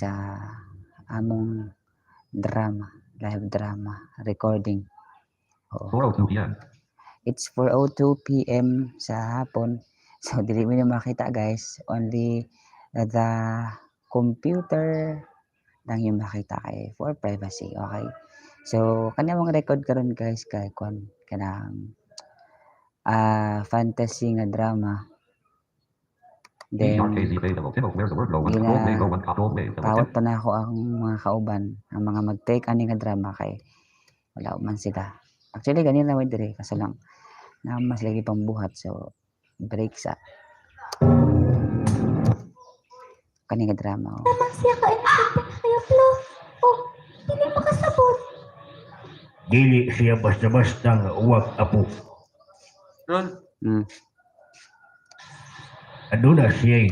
sa among drama, live drama recording. 4:02 p.m. It's 4:02 p.m. sa hapon. So dili mo makita guys, only the computer lang yung makita kay for privacy. Okay, so kanya mga record karon guys kay kon kanang fantasy nga drama. Then pawat pa na ako ang mga kauban ang mga mag-take ani nga drama kay wala man sila. Actually ganyan na dire kaso lang na mas lagi pang buhat so break sa kani nga drama. Dapat siya ka ayaplo. Oh, hindi makasabot. Dili siya basta-basta nga uwag apo. Ron. Aduna siya.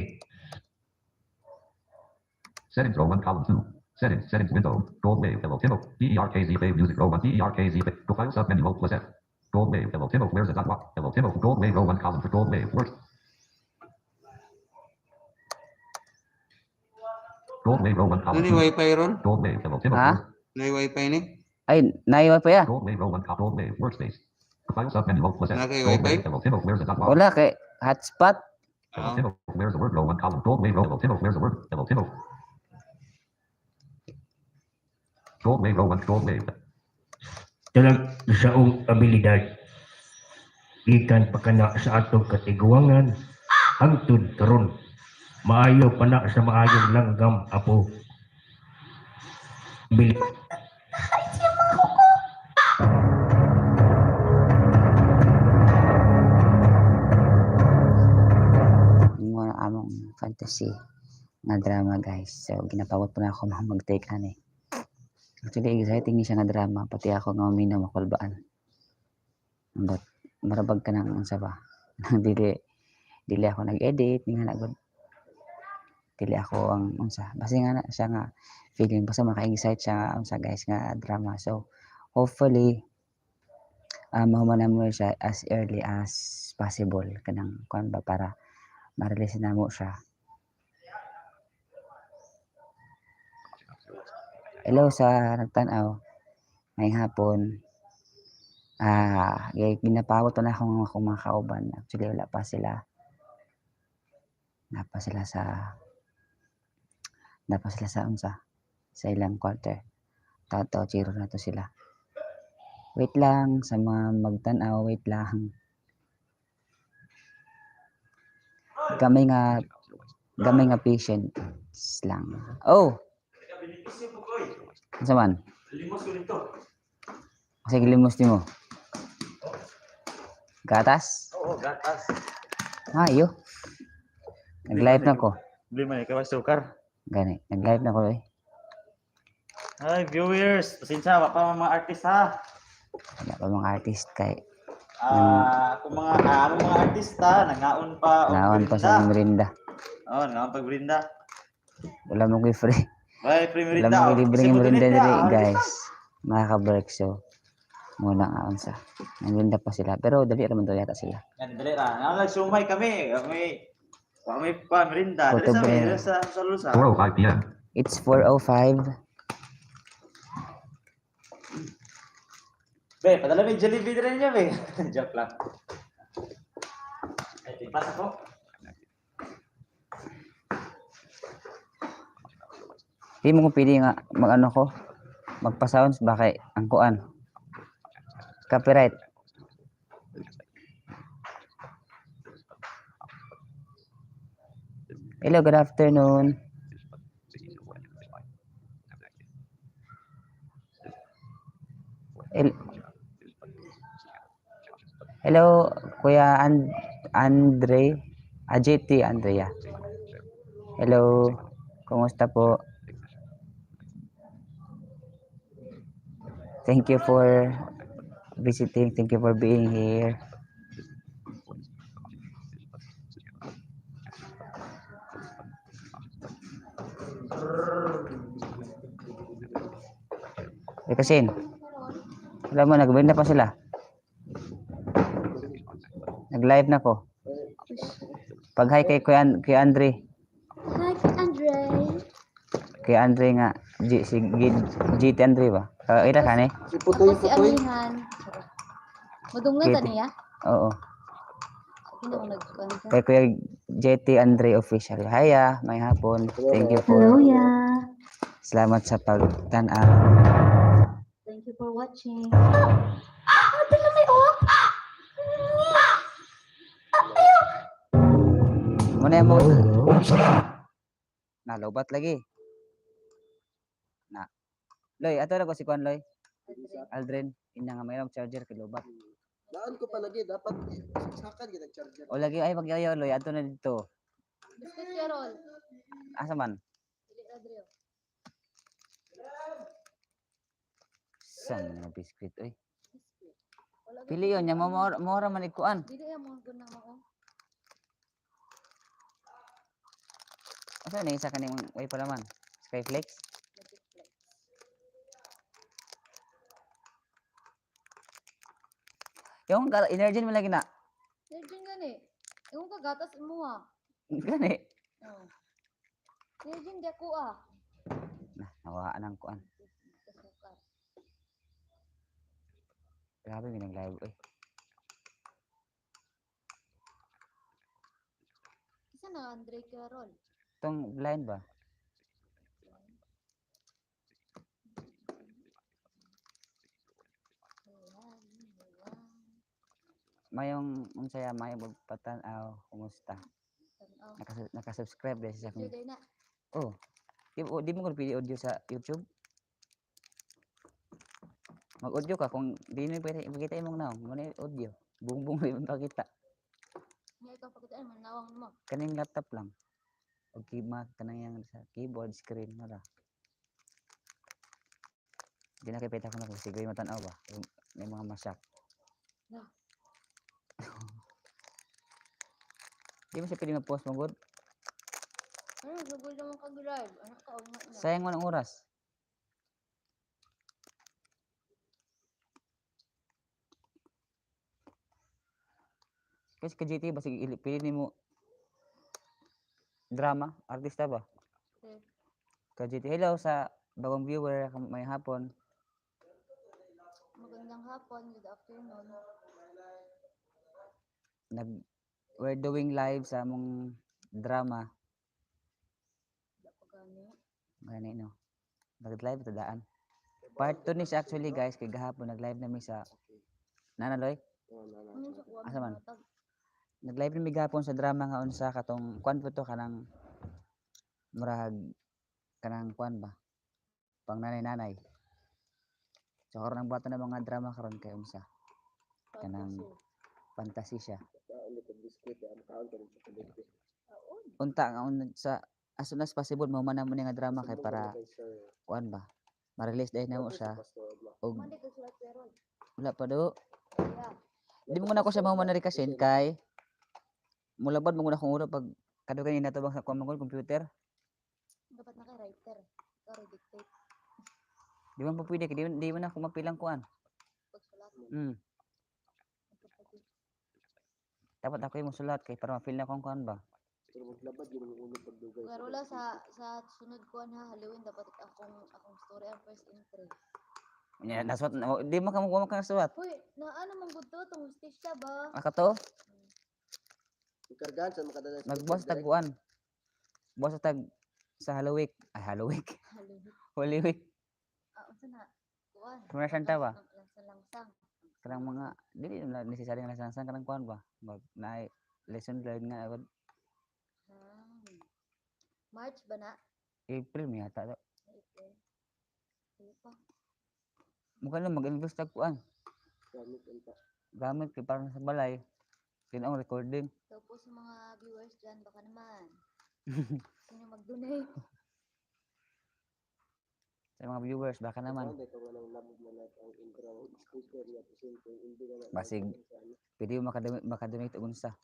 Settings row 1 column 2. Settings window. Gold wave hello Timo. DERKZ wave music row 1 DERKZ profile sub menu Alt plus F. Gold wave hello Timo. Where's the dot what? Hello Timo. Gold wave row 1 column for gold wave work. Gold wave row 1 column. Ano wifi ron? Gold wave hello Timo. Ha? Ano wifi ni? Ay, naiwa pa ya? Gold wave row 1 column. Gold wave workspace. Profile sub menu Alt plus F. Okay, Gold wifi? wave hello Timo. Where's the dot what? Wala kay hotspot. Hello Timo. Where's the word row 1 column. Gold wave row hello Timo. Where's the word? Hello Timo. Gold wave row 1 gold wave. Talag isaong abilidad. Ikan pa kana sa atong katiguangan hangtod karon. Maayo pa na sa maayong langgam apo. Bili Mga among fantasy nga drama guys. So ginapawat pa na ako mag-take ani. Actually exciting siya nga drama pati ako nga uminaw makulbaan. But marabag ka nang unsa ba? dili ako nag-edit nga nagod. Dili ako ang unsa. Basta nga siya nga feeling basta maka-excite siya unsa guys nga drama. So hopefully mahuman mo siya as early as possible kanang kuan ba para ma-release na mo siya. Hello sa nagtanaw. Ngayong hapon. Ginapawat na akong mga kauban. Actually wala pa sila. Napa sila sa unsa sa ilang quarter. Tato chiro na to sila. Wait lang sa mga magtanaw, wait lang. Gamay nga patience lang. Oh. Unsa man? limos ko dito. Sige limos nimo. Gatas? Oo, gatas. Ayo. Nag-live na ko. Bili man ikaw sukar. Gani, nag-live na ko eh. Hi viewers, pasensya pa mga artist ha. Wala pa mga artist kay Kung mga artista nangaon pa naon pa sa merinda. Oh, nangaon pa merinda. Wala mo ko free. Bye, free Wala merinda. mo libreng merinda diri guys. Makaka-break so muna nga unsa. Merinda pa sila pero dali ra man to yata sila. Yan dali ra. Nagsumay kami. Kami pa merinda. Dali sa Lusa. 4:05 p.m. It's 4:05. Be, padala may Jollibee din niya, be. Joke lang. Ay, pasa ko. Di mo ko pili nga mag-ano ko. Magpa-sounds ba kay ang kuan. Copyright. Hello, good afternoon. Hello, Kuya Andre, AJT Andrea. Hello, kumusta po? Thank you for visiting. Thank you for being here. Kasin, wala mo, nagbenda pa sila. Nag-live na ko. Pag-hi kay Kuya Andre. Hi, Andre. Kay Andre nga, GT Andre ba? Ira ka ni? Si Ako Putoy, si Putoy. Amihan. Madunggan Kiti. ta niya? Oo. Hindi ako nagkuhan. Kay Kuya JT Andre Official. Hiya, may hapon. Thank you Hello, for, ya. salamat sa pagtanaw. Thank you for watching. Ate na may oh. Muna mo. Nalobat lagi. Na. Loy, ato na ko si Kwan Loy. Aldrin, ina nga mayroong charger kay lobat. Daan ko pa lagi. Dapat saksakan kita charger. O lagi ay pagyayaw Loy, ato na dito. Biscuit Carol. Asa man? Dili Adrio. Sang mga biskuit oy. Wala Pili yun, nya mora man ikuan. Dili ya mo guna mo. Asa na isa kaning way pala man? Skyflex? Yung energy mo lagi na. Virgin gani. Yung kagatas mo ha. Gani. Oh. Virgin di ako ah. Nah, nawaan ang kuan. Kasukar. Grabe minang live oy. Isa na Andre Carol. Tong blind ba? Mayong unsaya may pagpatanaw, kumusta? Tanaw. Nakasubscribe dahil sa akin. Day na. Oh. Di mo ko pili audio sa YouTube. Mag-audio ka kung di mo pwede makita imong naong, muna audio. Bungbong rin pakita. Nga ikaw pakitaan mo nawang mo. Kaning laptop lang. O kanang yang sa keyboard screen na ra. Di nakipita ko na kung sige matanaw ba. Yung may mga masak. No. Di mo siya pwede mag-post mo good. Ano, sugod naman kag-live. Ano ka, una na. Sayang mo ng oras. Kasi ka JT ba sige pili mo drama, artista ba? Okay. Ka JT hello sa bagong viewer may hapon. Magandang hapon, good afternoon. We're doing live sa among drama. Dapat gani. Gani no. Nag-live ta daan. Part 2 ni siya actually guys kay gahapon nag-live nami sa Nanaloy. Ano sa kuha Asa man? mo tag? Nag-live nami gahapon sa drama nga unsa katong kwan po to kanang murag kanang kwan ba? Pang nanay-nanay. So karon ang bata na mga drama karon kay unsa? Kanang fantasy siya. Unta nga sa as soon as possible mo man mo nga drama kay para kuan ba? Ma-release dahil na mo siya. Og Mandi ko sulat pero. wala pa do. Yeah. Di mo na ko siya mahuman na rekasin kay mulabad mo na kung uro pag kado kay natabang sa kuan computer. Dapat na kay writer. Ikaw dictate. Di man pa pwede kay di man ako mapilang kuan. Pagsulat. Dapat ako yung sulat kay para ma-feel na kung kuan ba. Pero wala sa sunod ko ha Halloween dapat akong story ang first entry. Nya nasot di man ka mo ka sulat. Hoy, na ano man gud to tong stage ba? Aka to Ikargaan sa makadala. nagbuwas tag kuan. Buwas tag sa Halloween. Ay Halloween. Halloween. Holy Week. Unsa na? Kuan. Kumara Santa ba? Langsang-langsang. Kanang mga dili na necessary nga lang kanang kuan ba. Mag na lesson learned nga agad. March ba na? April mi ata to. April. Ano pa? Mukha na mag-invest tag kuan. Gamit kay para sa balay. Kinang recording. So po sa mga viewers dyan, baka naman. Sino mag-donate? Sa mga viewers baka naman. Basig pwede mo makadonate og unsa.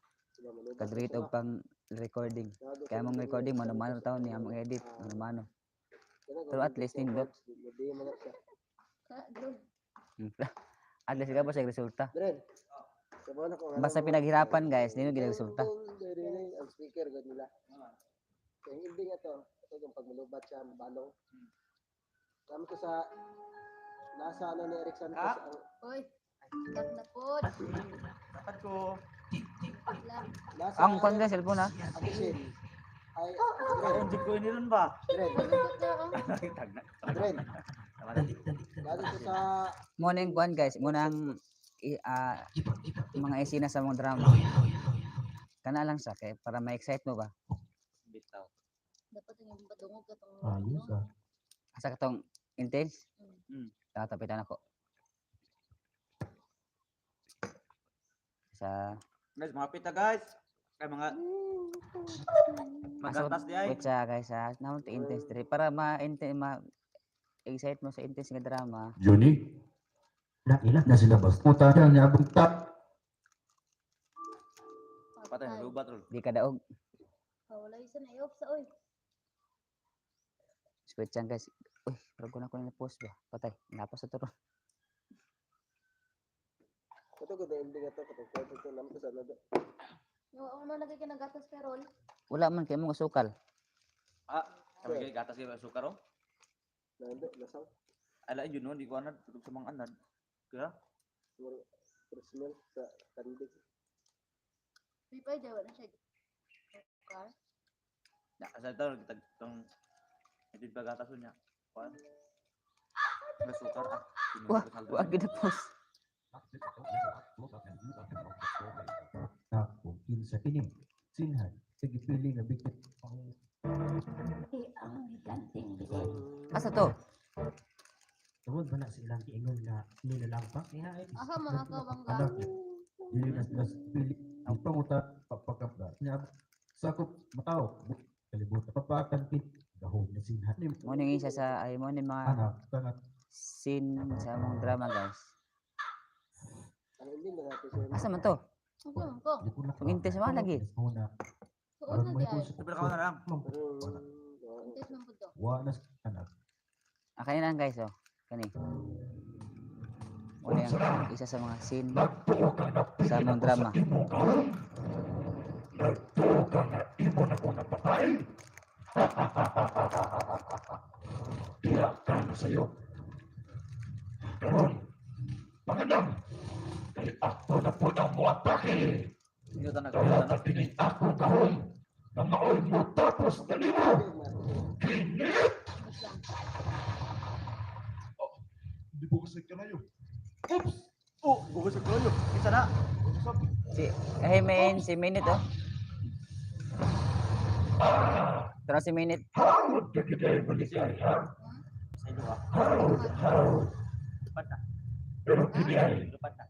Kadonate og pang recording. Kaya mong recording mano-mano taon ni among edit mano-mano. Pero at least nindot. At least ka ba sa resulta. Basta pinaghirapan guys, nino gina resulta. Ang speaker gud nila. Kay hindi nga to. Ito yung pag malubat siya, balong. Alam ko sa nasa ano ni Eric Santos ang Uy, cut na po. Dapat ko. Lang. nasa Ang kwan ka, cellphone ha? Ako sin. Ay, Ang jeep ko ini ron ba? Dren, Malungkot na ako. Tagna. Dren. Galing ko sa Muna yung kwan guys, muna ang mga esina sa mga drama. Kana lang sa kay para ma-excite mo ba? Bitaw. Dapat yung padungog ka tong. Ayos ah. Asa ka tong intense? Mm. Tatapitan ako. Sa Guys, mga pita guys. Kay mga magatas di ay. wait sa guys ha. Naon to intense dre para ma-excite mo sa intense nga drama. Johnny, nailan na sila basta. Puta na niya abong tap. Patay lubat ron. Di ka daog. Wala isa na i-off sa oy. Wait sa guys. Uy, pero ko na ko na post ba? Patay. Napos sa turon. ito ko na ending ito katong kwento ko naman ko sa ano. Ano lagi ka nagatas kay Rol? Wala man kay mo sukal. Ah, sabi kay gatas kay sukar oh. Nando, lasaw. Ala yun no, di ko anad tutog sa mga anad. Kaya Siguro personal sa kandig. Pipay daw na siya. Car? na asa daw tag tong edit ba gatas niya. Kuan. May sukar ah. Wah, wag gid post. Ako, kinsa kining sinhan. Sige pili nga bikit. Asa to? Tungod ba na silang kiingon na nilalampak niya ay Aha, mga kabangga. anak niya. Dili na pili ang panguta papakapda niya sakop mataw kalibutan papakan kit gahom na sinhan ni Mo ning isa sa ay mo ning mga anak tangat scene sa among drama guys. Ang ending na natin siya. Asa man to? Ano ko? di ko na Ang intense man lagi. una Suot na di ay. Pero ka na lang. Intis ng puto. wa na anak Kani lang guys oh. Kani. Mo ang isa sa mga scene sa among drama. Iyo ta nagkita Oh, gugus ko yo. Isa na. Si main si Minute oh. Tara si Minute. Sa ilo ah. Lupat na. Lupat na.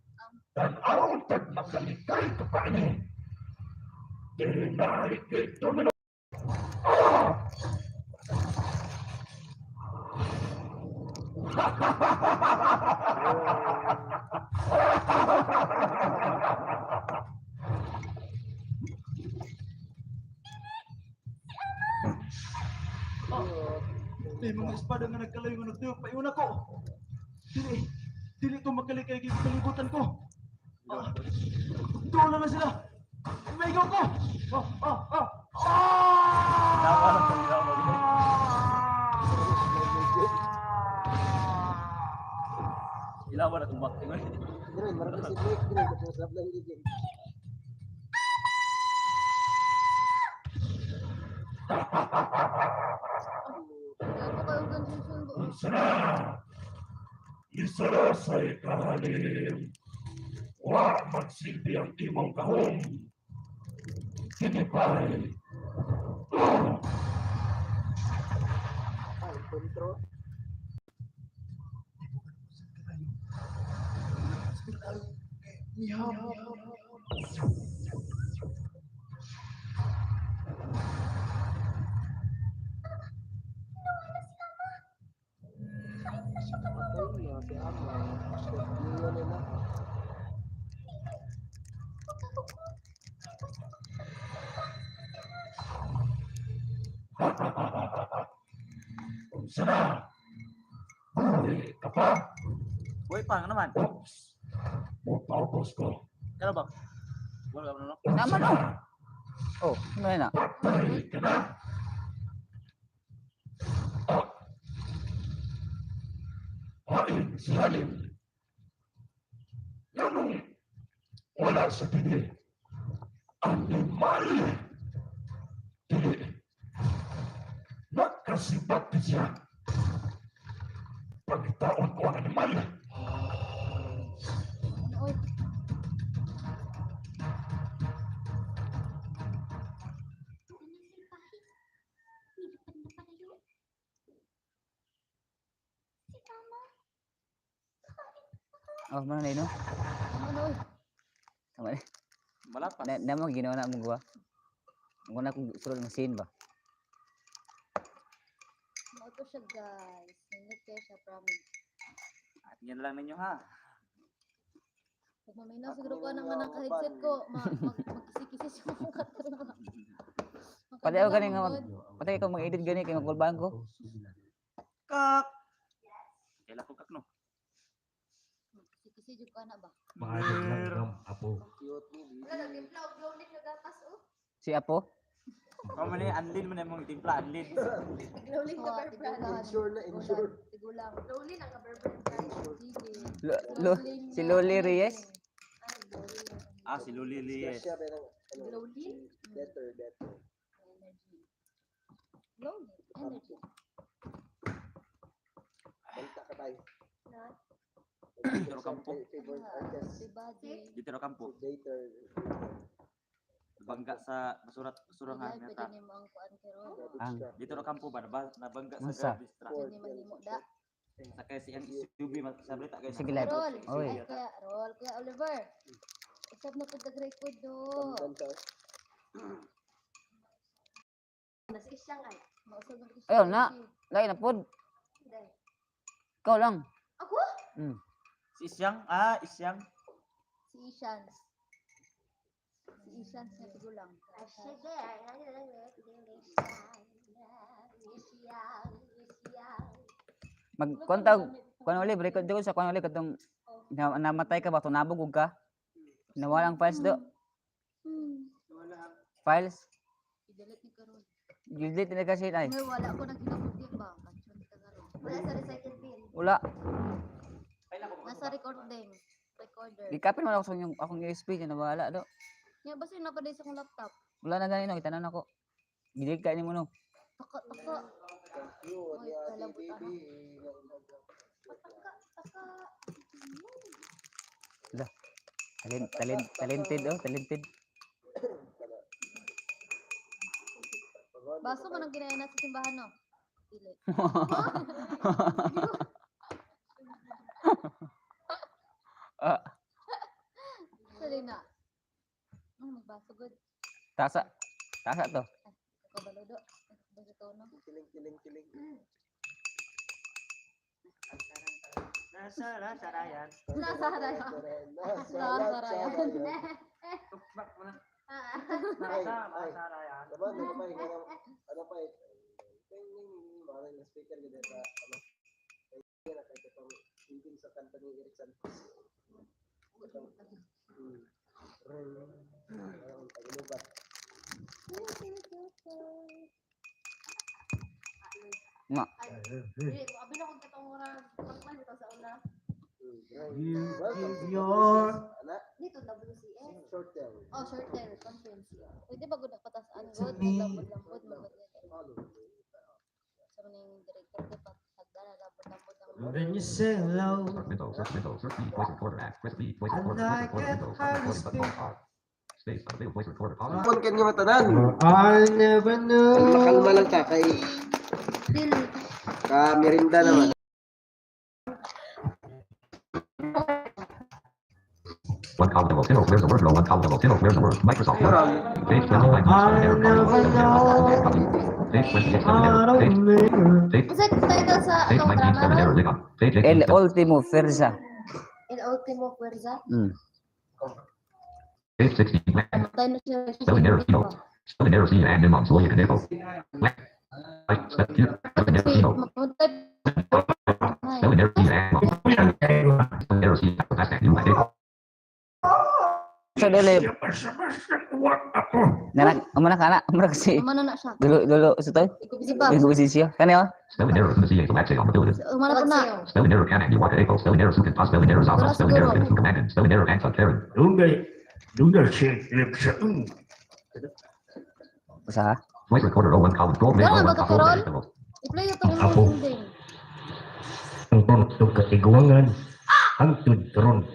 May mga espada nga nagkalayo nga nagtuyok pa iuna ko. Dili ko makalikay kay kalibutan ko. Tulo na sila. May ko. Dawa lang pag ilaw mo. Ilaw na tumbak tingon. Dren, marami si Blake Dren kasi sarap lang gid. Ano kayo ganun sundo? Isarasay kahalim. Wa magsilbi ang timong kahong. Kinipay. Ay, kontro. Okay, mga si Ama. Yun na na. Sana. Huli ka pa. Uy, pa nga naman. Mupapos ko. Kaya ba? Wala ka na no? Naman oh. Oh, ano na? Patay ka na. Hain si Halim. Ganun, wala sa kini. Animal. Dili. Nakasibat siya. Pagkitaon ko ang animal. Oy. Oh, mana na no? Ano oy? Tama na. Malapas. Na mo ginawa na mo gua. Mo na kung sulod ng scene ba? Mao to siya guys. Nindot kayo siya promise. At yan lang ninyo ha. Pag maminaw siguro ko nang manang headset ko, mag-kisi-kisi siya mga katruma. Pati ako ganing pati ikaw mag-edit gani kay magkulbaan ko. Kak! Kailan ko kak no? Kisi-kisi jud ko ana ba? Maayong langgam, apo. Cute ni. Wala nag-vlog ni gatas oh. Si Apo? Kung man anlin mo na mong timpla, anlin. Lowling ka berbrand. Insure na, insure. Tigulang. Lowling ang berbrand. Sige. Si Loli Reyes? Ah, si Luli Lies. Siya rin ang Lowling? better. Energy. Lowling. Energy. Banta ka tayo. Dito ro kampo. Favorite artist. Si Buddy. Dito ro kampo. Dater. Bangga sa basurangan Pwede neta. ni mo ang kuan kero. Ang Dito ro kampo ba nabangga Unsa? sa district. Pwede ni manimo da. Sakay si ang SUV sa balita guys. Sige, live. Roll. Oy. Ay, Kuya Oliver. Usap na po nag-record do. Banta. Nasa isyang ay. Mausap na po Ayun na. Lain na pod. Ikaw lang. Ako? Si Isyang, Isyang. Si Ishan. Si Ishan sa tigulang. Magkontag kuan uli record ko sa kuan uli katong namatay ka ba to nabog ug ka. Nawalang files do. Files. I-delete ni karon. Delete na kasi ay. May wala ko nang kinabugyan ba? Kansyon ka karon. Wala sa recycle bin. Wala. Nasa recording. Recorder. Gikapin mo ako sa akong USB na wala do. Nya basta na pa sa akong laptop. Wala na ganino itanan ako. Gidig ka nimo no. Taka. Thank you, Oy, Ate kalabot Baby. Talented oh, talented. Baso man ang ginaya na sa simbahan no. Dili. Ah, Sali na. Magbaso good. tasa. Tasa to. Kabalodo. Basta to no. Kiling. Nasa Rayan. Nasa harayan. Nasa Rayan. Tukmak mo na. Ay, Nasa Rayan. Dapat ano pa mga na speaker gid sa ano. Kaya kay itong hindi sa kanta ni Eric Santos. Ang tagilubat. Ma. Abi na kung katong oras pagman ito sa una. Anak, Dito WCS. short tail. Oh, short tail conference. Pwede ba gud patas-an gud lambot-lambot magod sa maning director ko pag hagdana lambot-lambot ang When you say hello, Search window, search B, voice recorder act, press B, voice recorder, voice recorder window, voice button R. Space, available voice recorder column. Pon kan nga matanan. I never knew. Kalma lang ka kay dili. ka merinda naman. One column below Tino, where's the word? One column below Tino, where's the word? Microsoft Word. Page 29, error, copy. Page 28, error, page. Usa title sa Page atong 19, drama error, no? dig on. Page El 18, Ultimo Firza. El Ultimo Fuerza. page 16, blank. Tayo na siya. Spelling error, Tino. Spelling error, C and Imam, Zoya, and Echo. Blank. Right, step here. Spelling error, Tino. Spelling error, C and Imam. Spelling error, C, hashtag, you, and Echo. Sa dili Siya pa sa kuwak ako. Nanak anak kasi Mana na siya? dulu sutoy. Ikaw si Pabs. Ibu sisyo. Kan ya? Spelling error from the CA to Laxe on the building. Mana pa na? Spelling error can you walk equal. Spelling error sukin pas. Spelling error zaba. Spelling error in command. Spelling error anti Karen. Dugay siya sa Usaha. Voice recorder 01 column. Gold mail Wala 01 ba ka, column. Carol? I-play ito yung Apo. ending. ang tuntog katiguangan ang tudron.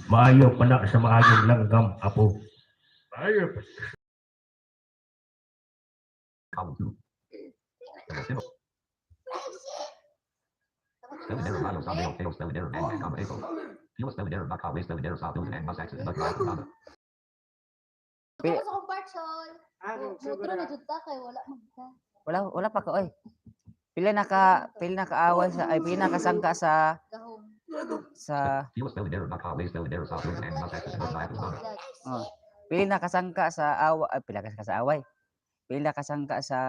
Maayo pa na sa maayong langgam, apo. Maayo pa. Column 2. Spelling error Lalo Sabeo Teo spelling error and comma equal. Feel spelling error not Conway spelling error South Building and must access not Comma. Ito sa kong part, Sol. Ah, Mutro na jud ta kay wala magka. Wala pa ka oy. Pila na kaaway sa ay pila na kasangka sa Gahom. Feel spelling error not Conway spelling error South Building and must access not Comma. oh, pila na kasangka sa away ay pila ka sa away. Pila kasangka sa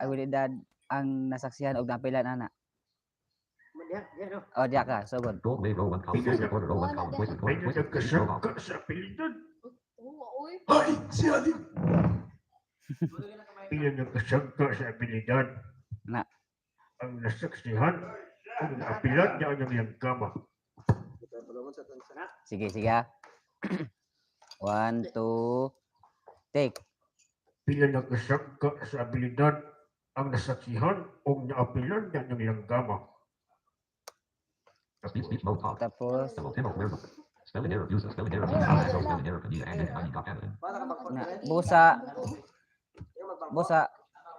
abilidad ang nasaksihan og napilan ana. Oh, diya ka, sugod. Gold wave 01 column. Voice recorder 01 column. Voice May recorder. nagkasangka sa apelidad. Oo, oy. Ay, si Adin. Pila nagkasangka sa abilidad. Na. Ang nasaksihan ang apelad niya ang langgam. Sige ah. 1 2 take. Pila nagkasangka sa abilidad ang nasaksihan o naapilan niya ng langgam. Speech mode talk. Tapos Double Timo where spelling error user spelling error spelling error Kanina and I got Canada. na busa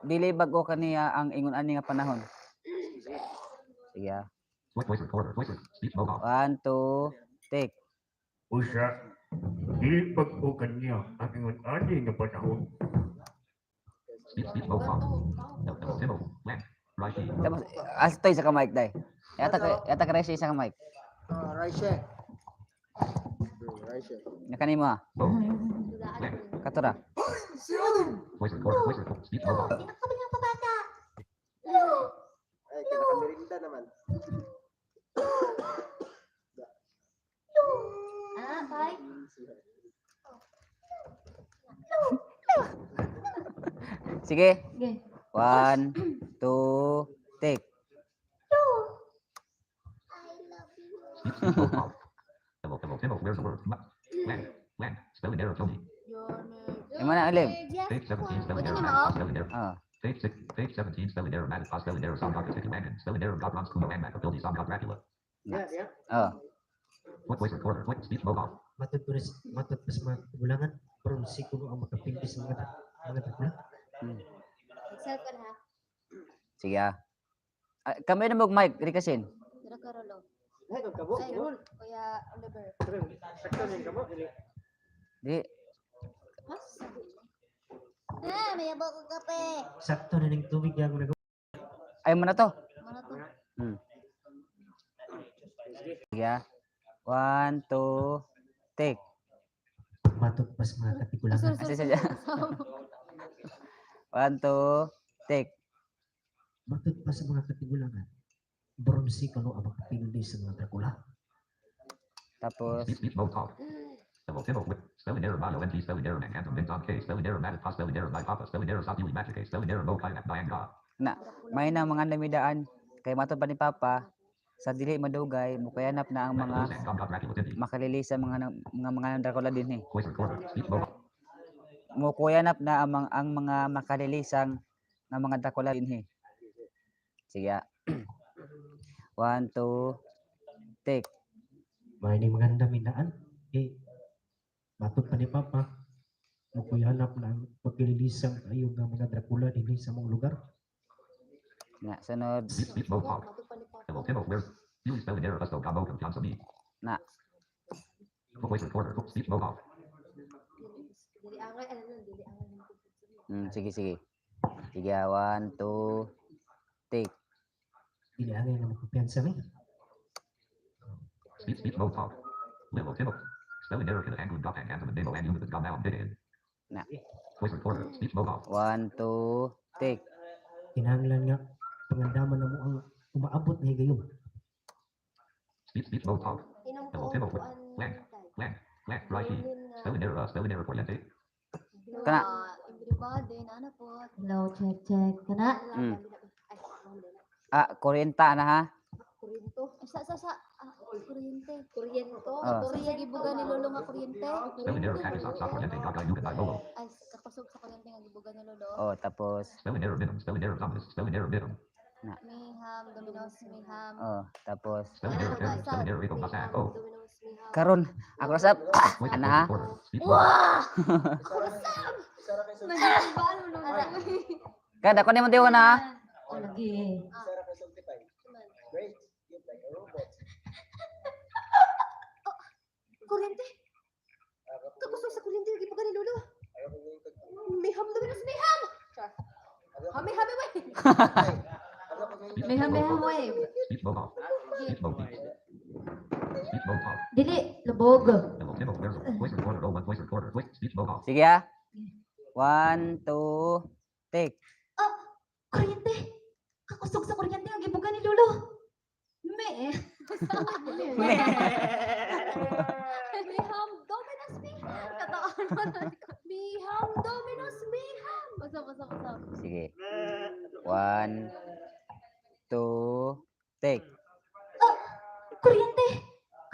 dili bag-o kaniya ang ingon ani nga panahon. Sige ah. Voice recorder. Voice speech mode off. 1 2 take. Usa, dili pag-ukan niya ang ingon ani nga panahon. Speech mode off. Double Timo land. Right key. Tapos astoy sa ka mic dai. Yata ka resi sa ka mic. Raishe. Raishe. Nakani mo ah. Katura. Voice recorder. Voice recorder. Speech mode off. Ay, kinakamirinda naman. Ah, bye. Sige. Okay. 1 2 take. Speech mode off. Double Timo where's the word? Land. Spelling error Tony. Yung mana alim. Page 17 spelling Pwede error. na ma-off? Spelling error. Ah. Page 17 spelling error. Managed spelling error. Sound doctor taking Landon. Spelling error. God runs Kuno and Macability. Sound Dracula. Oh. Voice recorder. Speech mode off. Matod pa sa mga kagulangan, pero si kuno ang makapindi sa mga kagulangan. Excel ka na. Sige ah. Kami na mag mic Rikasin. Dira ka rolo. Ay, kung kabo. Ay, Kuya Oliver. Sakto na yung kabo. Di May yabo ko kape. Sakto na ng tubig na ako ay mo na to. Mana to? Sige ah. 1 2 take. matod pa sa mga katigulangan. Kasi sadya. 1 2 take. Matod pa sa mga katigulangan. Bronsi kuno ang makapindi sa mga Dracula. Tapos Speech mode off. Double Timo with spelling error. Malo NT spelling error. And Anthem Vinton K. Spelling error. Managed spelling error. My Papa spelling error. South Uli Magic K. Spelling error. Mo Kainat Dianga. na may na mga namidaan kay matod pa ni Papa sa dili madugay mukayanap na ang mga makalili sa mga Dracula din eh. Voice recorder. Speech mode off. Mukuyanap na ang mga makalilisang nga mga Dracula din eh. Sige. 1 2 take. May ni mga naminaan. Matod pa ni Papa. Makuyanap na ang pagkililisang ayong mga Dracula din sa mga lugar. Na sunod Speech mode off. Double Timo where's Uli spelling error. Let's go. Gabo from Johnson B. na Voice recorder. Speech mode off. Dili angay ano nun, dili angay. sige. Sige 1 2 take. Dili angay na magkumpiyansa mi. Speech mode off. Little Timo. Spelling error can Anglo dot and Anthem and Demo and Unit got now updated. Na Voice recorder. Speech mode off. 1 2 take. Kinahanglan nga pangandaman na mo ang umaabot na higayon. Speech mode off. Double Timo with land. Right key. Spelling error. Spelling error. Oriente. Kana Balde, nana po. Hello, check. Kana? Mm. Kuryenta na ha. Kuryento. Kuryente. Kuryento. Oh. Sa gibugan ni Lolo nga kuryente. Spelling error package stop corriente gaga yuga di lolo. Ay, kapasok sa kuryente nga gibugan ni Lolo. Oh, tapos Spelling error minimum. Spelling error dominus. Spelling error minimum. Miham, Domino's, Miham. oh, tapos Spelling error error. Spelling error ito masag. Oh. Domino's, Miham. karon ako rasap. Wait, Ana ha. recorder. Speech Wah! Isa ra kay sulti. Nagbaal mo Lolo. Kada ko ni mo diwa na ha. O, lagi. Isa ra kay sulti pa. Great. You're like a robot. Kuryente. Kapasok sa kuryente nga gibugan ni Lolo. Ayaw ko yung tag. Miham, Domino's, Miham. Hami, wait. Meham wave. Speech mode off. Speech mode deep. Speech mode off. Dili, lubog. Hello, Timo, where's the voice recorder? Oh, one voice recorder. Wait, speech mode off. Sige ha. 1 2 take. Kuryente. Kakusog sa kuryente nga gibugan ni Lolo. Miham, Domino's, Miham. Kataan mo na. Miham, Domino's, Miham. Basa. Sige. 1 2 take. Kuryente.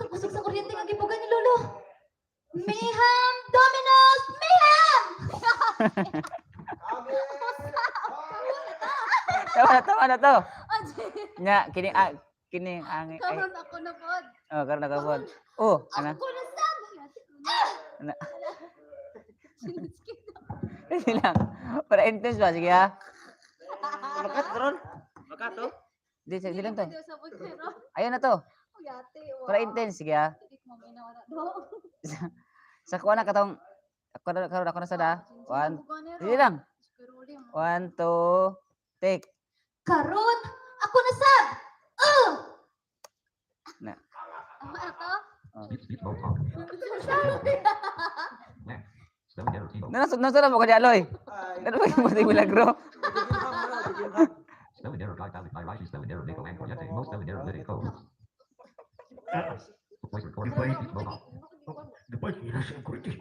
Kakusog sa kuryente nga gibugan ni Lolo. Meham, Domino's, Meham! Tama na to. Nya kini ang Karon ako na pod. oh karon nakabot. Oh, ana. Ako na sab. Ana. Sige lang. Para intense ba sige ha. Makat ron. Makat to. Di sige lang to. Sa pero. Ayun na to. Yate. Para intense sige ha. Sa kuha na katong karon ako na sa da. 1 sige lang. 1 2 take. Karon, ako na sab! Na. Ama ato. Oh. Speech mode off. Spelling error Timo. Nasura mo ko di aloy. Ano ba yung mga milagro? Spelling error guide valid by Rashi. Spelling error Nico and Corriente. Most spelling error Lydia code. Voice recorder. Speech mode off. Dapat ira siya kuryente.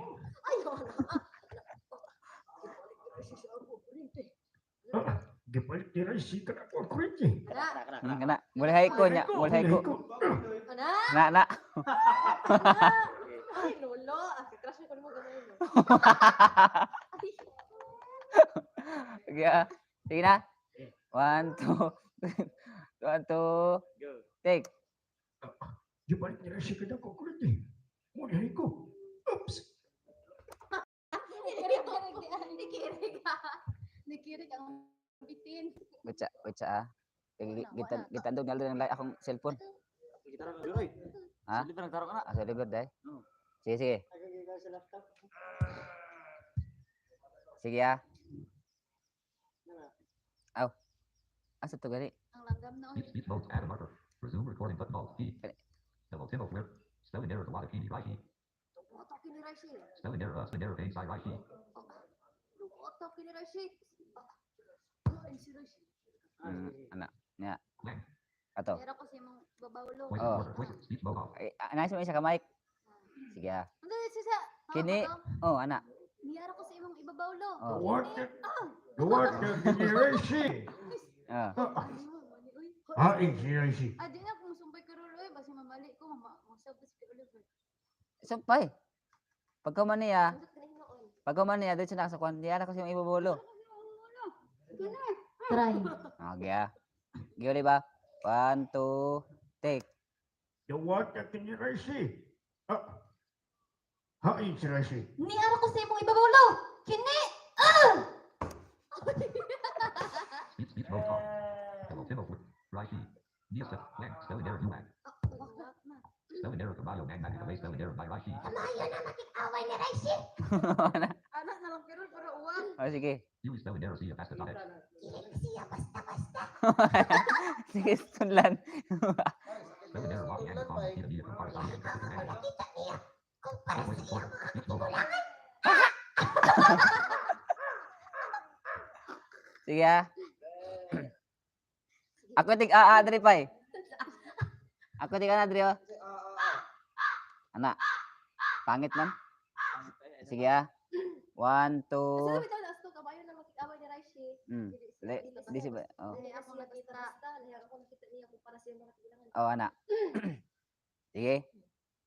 Dapat ira siya ka kuryente. Kana. Mulai haiko nya, mulai haiko. Ana. Na. Ay, Lolo. Crush ko mo gamay mo. Sige ah. Sige na. 1 2 1 2 Go. take. Dapat ira siya ka kuryente. Mulai ko. Oops. Nikirig ang bitin. Baca ah. Gitandog na lang akong cellphone. Kita ron oy. Ha? Hindi pa nagtaro ka na. Asa libre dai. Oo. Sige. Sige ah. Aw. Asa to gani? Ang langgam na Speech mode add a marker. Resume recording button alt key. Hello, Timo, where? Spelling error Tawada key right key. Oto kini Rashid. Spelling error page side right key. Oto kini Rashid. Anak. Nya. Blank. Ato. Pero kasi mong babawlo. Voice Oh. recorder. Voice speech mode off. Nais mo isa ka mic. Sige ah. Hindi sisa. Kini. Oh, anak. Niyara ko sa imong ibabawlo. Oh. What? What ira siya? Ah. Hain siya siya. Adi na kung sumpay ka ruloy basi mamali ko masabos ka Oliver. Sampay. Pagkaman niya, dito siya nakasakuan. Di anak ko siyang ibabolo. Try. Okay ah. Gili ba? 1 2 take. The what ira siya? Hain siya siya. Niara ko sa imong ibabawlo. Kini! Speech mode off. Hello, Timo, right key. Dia set blank. Spelling error UMAG. Spelling error Kamayo magnetic away. Spelling error by right key. Anak na lang pero uwang. Oh, sige. Use spelling error C pasta dot X. Sige, tunlan. Spelling error locking and comma. Key media comparison and custom and one. Voice recorder. Speech mode off. Sige ah. Ako tig Adri pay. Ako tig Adri oh. Anak. Pangit man. Sige ah. 1 2 Sabi tayo asto kabayo Di si ba? Oh. Lahi ako nakita, lahi ako nakita niya kung para sa mga kailangan. Oh, ana. Sige.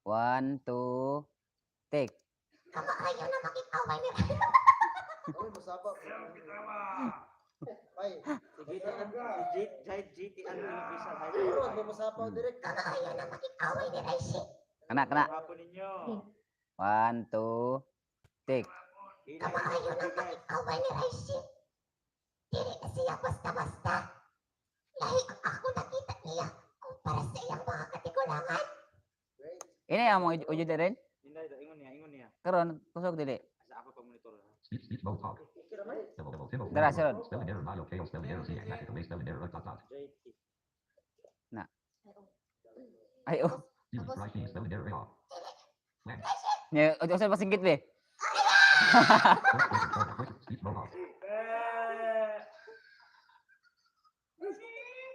1, 2, take. Kamaayo na makikaway ni Uy, masabaw. Ay, Sige, GT ang official high pero school. may masabaw direct. Kamaayo na makikaway ni Raisi. Kana. Hapon ninyo. 1, 2, take. Kamaayo na makikaway ni Raisi. Dili na siya basta-basta. Lahi ang ako nakita niya kung para sa iyang mga katigulangan. Ini among ujo rin. Ingon niya. Karon kusog dili. Sa ako pag monitor. Speech mode talk. Tibble. Dara sirod. Spelling error, Mayo, Kale, spelling error, Z, Active, spelling error, dot. JT. Ay oh. Siri, Rashi, spelling error, A. Lang. Nya ujo pa singgit be. Speech mode off.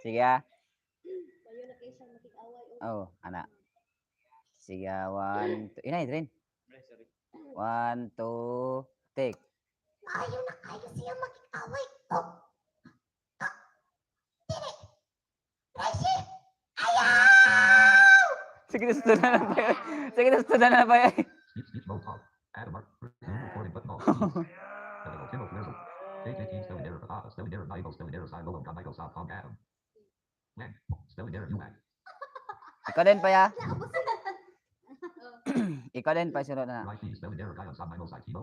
Sige ah. Mayo na kayo siyang makikaway. Oh, ana. Sige, 1, 2. Inay rin. Sorry. 1, 2, take. Maayo na kayo siya makikaway. Oh. Dili. Raisi. Ayaw! Sige, gusto na lang ba yun? Sige, gusto na lang ba yun? Speech mode off. Add a mark. Resume recording button off. Tibble, Flizzle. JJT, spelling error, A, spelling error, Michael, spelling error, Silo, Michael, South, Adam. Lang. Spelling error, UMAC. Ikaw din pa ya? Ikaw din pa sunod na. Rashi, spelling error, Kyle, Sam, Michael, Kilo.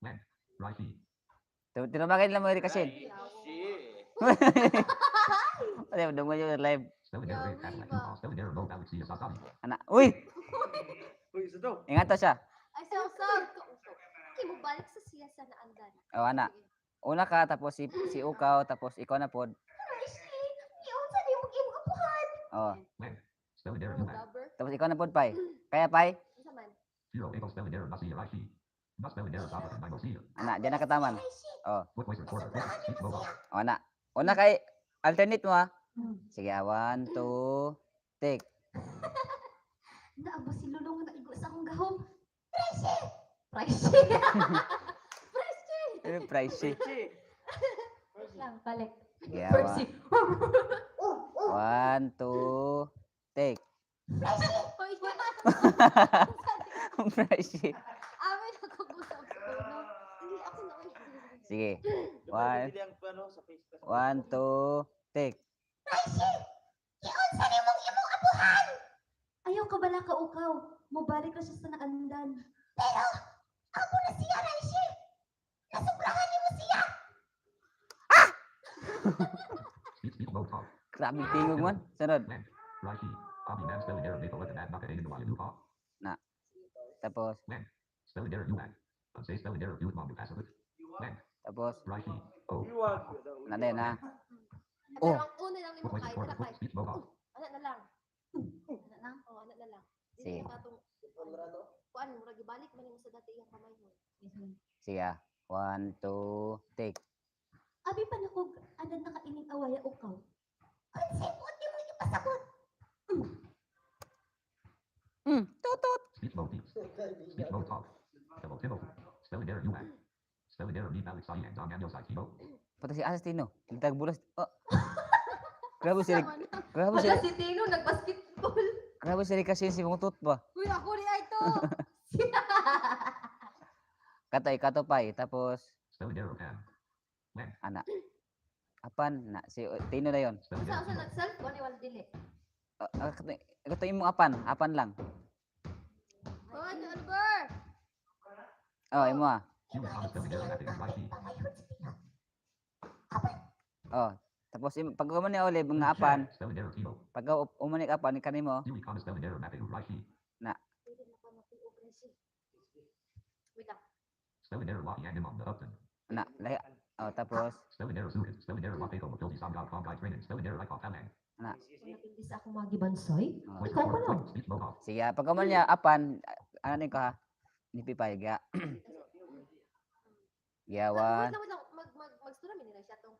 Lang. Rashi. Tinabagay lang mo rin kasi. Ano, dungo yung live. Spelling error, Cadillac, spelling error, Mo, Alex, Sasami. Anak. Uy! Uy, isa to. Ingat to siya. Ay, sir. Okay, mo balik sa siya sa naandan. O, anak. Una ka, tapos si Ukaw, tapos ikaw na pod. Raisi. Iunsa ni mong imong apuhan. O, Lang. Spelling error, UMAC. Lover. tapos ikaw na pod, Pai. Kaya, Pai? Isa man. Zero, Eagle, spelling error, Nasi, Rashi. Not spelling error, Papa, Michael, C. Anak, dyan na kataman. Raisi. O, Quick voice recorder, speech mode off. o, anak. Una kay, alternate mo ha. Sige, 1, 2, take. Naabo si Lulong na igo sa akong gahom. Raisi. Pricey. Lang, balik. Sige, 1, 2, take. Hoy, Pricey. amin ako gusap ko, no? Hindi ako na. Sige. 1, Hindi ang ano sa Facebook. 1, 2, take. Raisi. Iunsa ni mong imong apuhan. Ayaw ka bala ka ukaw. Mubalik na siya sa naandan. Pero, ako na siya, Raisi. Nasubrahan ni mo siya. Speech mode off. Grabe tingog man. Sunod. Lang. Rashi. Abi, man, spelling error, Maple, and add, Naka, Aiden, Lupa, Lupa. Tapos, Spelling error, UMAC. Unsay spelling error, Youth, Mom, Passive. Lang. tapos, Rashi. Oh. Iwag. na din ha. Pero ang una lang ni mo Quick voice kahit recorder, na kahit. speech mode off. Anak na lang. Anak lang? Oo, anak na lang. Sige. Dili ka itong, kuan, murag ibalik man mo sa dati yung kamay mo. Sige ah. 1, 2, take. Abi pa na kog andan nakaining awaya ukaw. Unsay mo di mo ipasabot. Tutut. Speech mode deep. Speech mode off. Tibble. Spelling error, UMAC. Spelling error, Deep, Alex, Cyan, Dom, Daniel, Kilo. Pati si Asastino. Nagtag bulas. Oh. Grabe si Wala si Tino, nag-basketball. Grabe si kasi si mong tut ba. Uy, ako rin ay to. Kato pay. Tapos, Spelling error, Pam. Lang. anak. Apan na si Tino na yon. Spelling Sa error, nag-self ko ni wala dili. Kato imong apan lang. Hoy, Albert. Oh, imo ah. Human common spelling error, Matthew, Rashi. Oh. Tapos pag umani uli mga apan, Spelling error, Kilo. pag umani apan kanimo, Human common spelling error, Matthew, Rashi. Pwede na pa mag-operasi. Wait lang. Spelling error, Lockie, and Imam, the Upton. na lahi. Oh, tapos Spelling error, Suhin. Spelling error, Wakeko, Matildi, Sam.com, guide training. Spelling error, Icon, Talang. Napindi sa akong mga gibansoy. oh, Voice Ikaw pa recorder, lang. quick, speech mode off. sige, pag umani apan, ano ni ko ha? Nipipay ga. Wait Yawan. lang. Mag-stura mi nila siya tong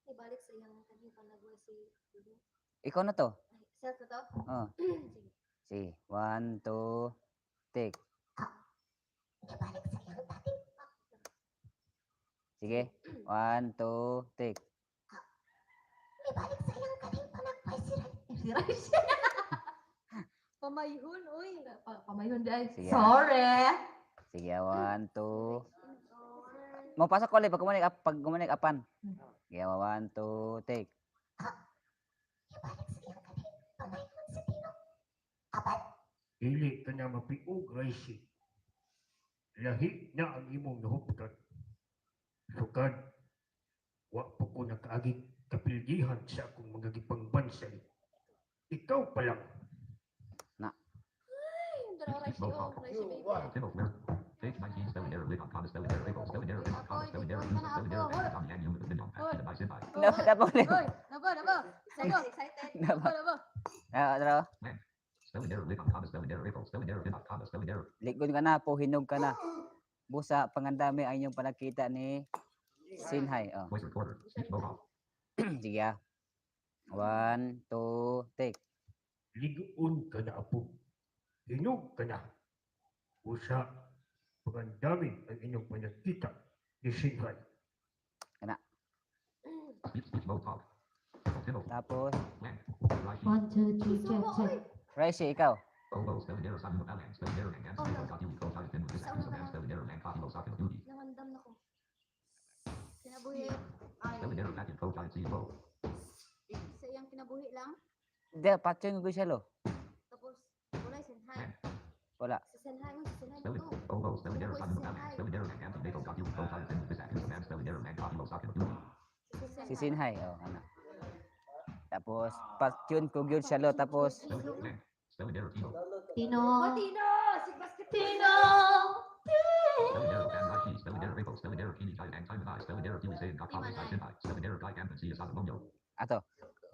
ibalik sa iyang kanhi panagwa si Tino. Ikaw na to. Self na to? Oh, Sige. sige. 1, 2, take. Gibalik sa iyang dating Sige. 1, 2, take. Ibalik sa iyang kaning panagpay si Raisi. Pamayhon, uy. Pamayhon di ay. Sige. Sorry. Sige, 1, 2. Mau pasok ko ulit pag gumanik apan. Sige, 1, 2, take. Ibalik sa iyang kaning pamayhon sa Dino. Apan, Dili ka na mapiog, Raisi. Lahi na ang imong nahuptan. Sukad, wa pa ko nakaagig kapilgihan sa akong mga gipangbansay. Ikaw pa lang. Raisi, oh. Raisi, baby. Timo Where? Page 19 spelling error live on comma spelling error April spelling error live on comma spelling error user spelling error and on yang unit bin on pass by sin by. Napa ulit. Hoy, nabo. Excited. Nabo. Tara. Spelling error live on comma spelling error April spelling error bin on comma spelling error. Likod ka na po, hinog ka na. Busa, pangandami ang inyong panakita ni Sinhay. Oh. Voice recorder. Speech mode off. Sige ah. 1, 2, take. Ligoon ka na, apo. Hinog ka na. Usa, pagandami ang inyong panakita ni Sinhay. Speech mode off. Timo. Tapos, When? Right. 1, 2, 3, check. Raisi, ikaw. Obo spelling error Simon Alan spelling error and Anthony got you close out in with this accused man spelling error and copy low socket duty. Nangandam na ko. Kinabuhi. Spelling error back in code out CEO. Sa iyang kinabuhi lang. Hindi, patyon ko siya lo. Tapos, wala Senhay. Wala. Sa Senhay mo, sa Senhay Spelling. mo. Obo spelling error Simon Alan spelling error and Anthony got you close out in with this accused man spelling error and copy low socket duty. Si Sinhay. Oh, ano. Tapos, patyon ko gyud siya lo. Tapos, Spelling error Timo. Tino. Tino! Si Basket Tino. Spelling error and IT spelling error April spelling error Kini Kai and Time and I spelling error Kiwi saying got copy by sin by spelling error Kai and see is on the monyo. ato.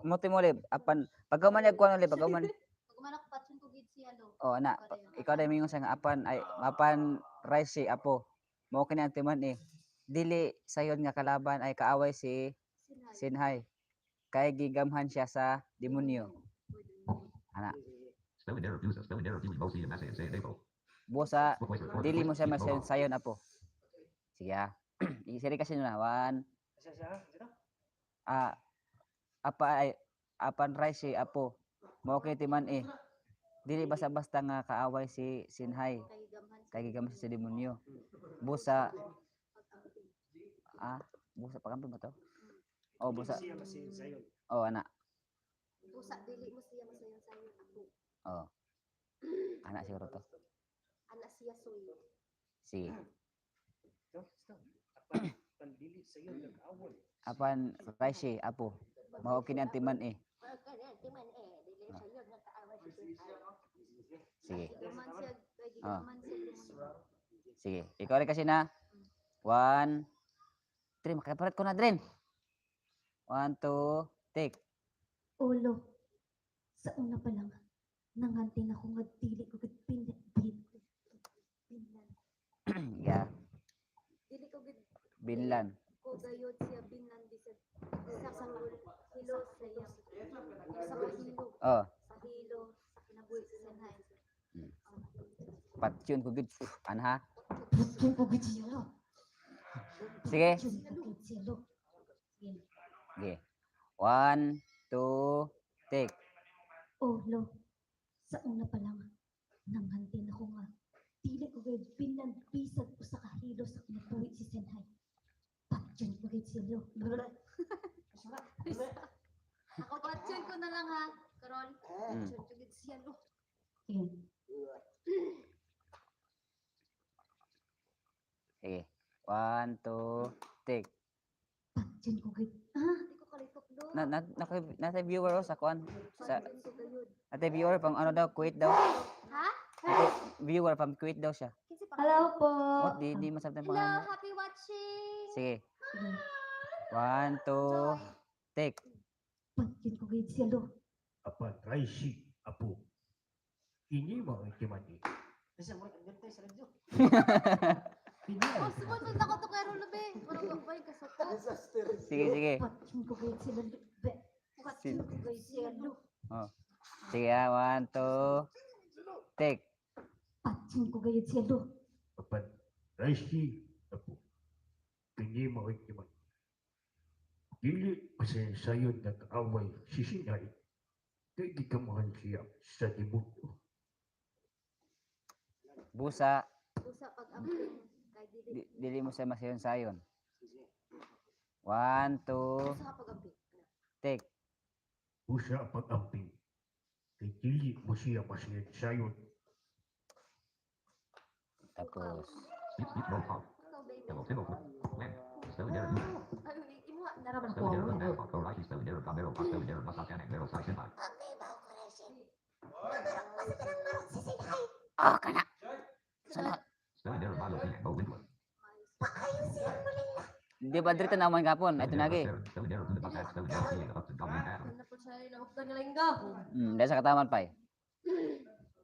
Muti mo ulit. Apan, pagkaman niya kuhan ulit. Pagkaman. Pagmanak patsun ko gid siya lo. Oh, ana. Ikaw na mingon sa nga apan. Ay, apan, Raisi, apo. Mao kini ang timan eh. Dili sayon nga kalaban ay kaaway si Sinhay. Kay gigamhan siya sa demonyo. Ana. Spelling error user spelling error Kiwi Mosi and message saying April. Busa, Voice recorder. dili mo siya Speech mode masayon off. sayon apo. Sige ah. Isiri kasi na. 1. Apan Raisi, apo. Mao kini timan eh. Dili basta-basta nga kaaway si Sinhay. Kay gigamhan siya sa demonyo. Busa, busa pakampi ba to? Oh, busa. Oh, ana. Busa dili mo siya masayon sayo ako. Oh. Ana siguro to. Ana siya soy. Sige. Apan Raisi, apo. Mao kini ang timan eh. Timan dili sayo nga kaaway si Senhay. Sige. Gigaman siya, kay Ah. gigaman siya demonyo. Sige. Ikaw rin kasi na. 1, 3. Makaparat ko na, Dren. 1, 2, take. Ulo. Sa una pa lang, nangantin ako nga dili ko gid pinlan. Yeah. Dili ko gid Binlan. ko gayod siya binlan bisag sa hilo sa iyang sa kahilo Oh. sa hilo sa kinabuhi sa Senhay. Patyon ko gid. Ano ha? Patyon ko gid siya lo. Sige. Patyon ko gid siya lo. Sige. 1, 2, take. Ulo. Sa una pa lang, nangantin ako nga dili ko gid pinlan bisag usa ka hilo sa kinabuhi si Senhay. Patyon ko gid siya lo. Ako patsun ko na lang ha, Karol. Patsun ko gid siya lo. Sige. 1, 2, take. Patyon ko gid. Di ko kalitok lo. Nasa viewer o sa kuan. Sa Patsun ko gayud. ate viewer pang ano daw, quit daw. Ha? Ate viewer pang quit daw siya. Kinsa pa? Hello po. What di masabtan Hello, pang. happy watching. Sige. 1, 2, take. Patyon ko gid siya lo. Apan, Raisi, apo. Ini mo ang timani. Oh, sumunod ako to kay Rolo be. Murag ba yung kasota? Sige, sige. Patyon ko gid siya lo. Patyon ko gid siya lo. Oh. Sige ah, 1, 2, take. Patyon ko gid siya lo. Apan, Raisi, apo. Kini mao'y kiman. Dili pasensayod na kaaway si Sinay. Kay gikamahan siya sa dibuto. Busa, Usa pag-amping. Kay dili. dili mo sa masayon-sayon. 1, 2, Usa ka pag-amping. take. Usa pag-amping. Kay dili mo siya pasensayod. Tapos, Speech roll call. Ikaw, baby. Hello, Timo. When? Spelling error music. Ano, imo naraman ko. Spelling error Nagpal. Correct. Spelling error Gamero. Spelling error Masakan. Mero Sai Sinai. oh, kana. Sana. Spelling error Milo P. Mo Windler. Di ba dito naman kapon? Ito nagi. Spelling error Luna Basad. Spelling error P. Up to Gawin Adam. Ano po siya yung nahuktan nga lang gaho. Dahil sa kataman pa eh.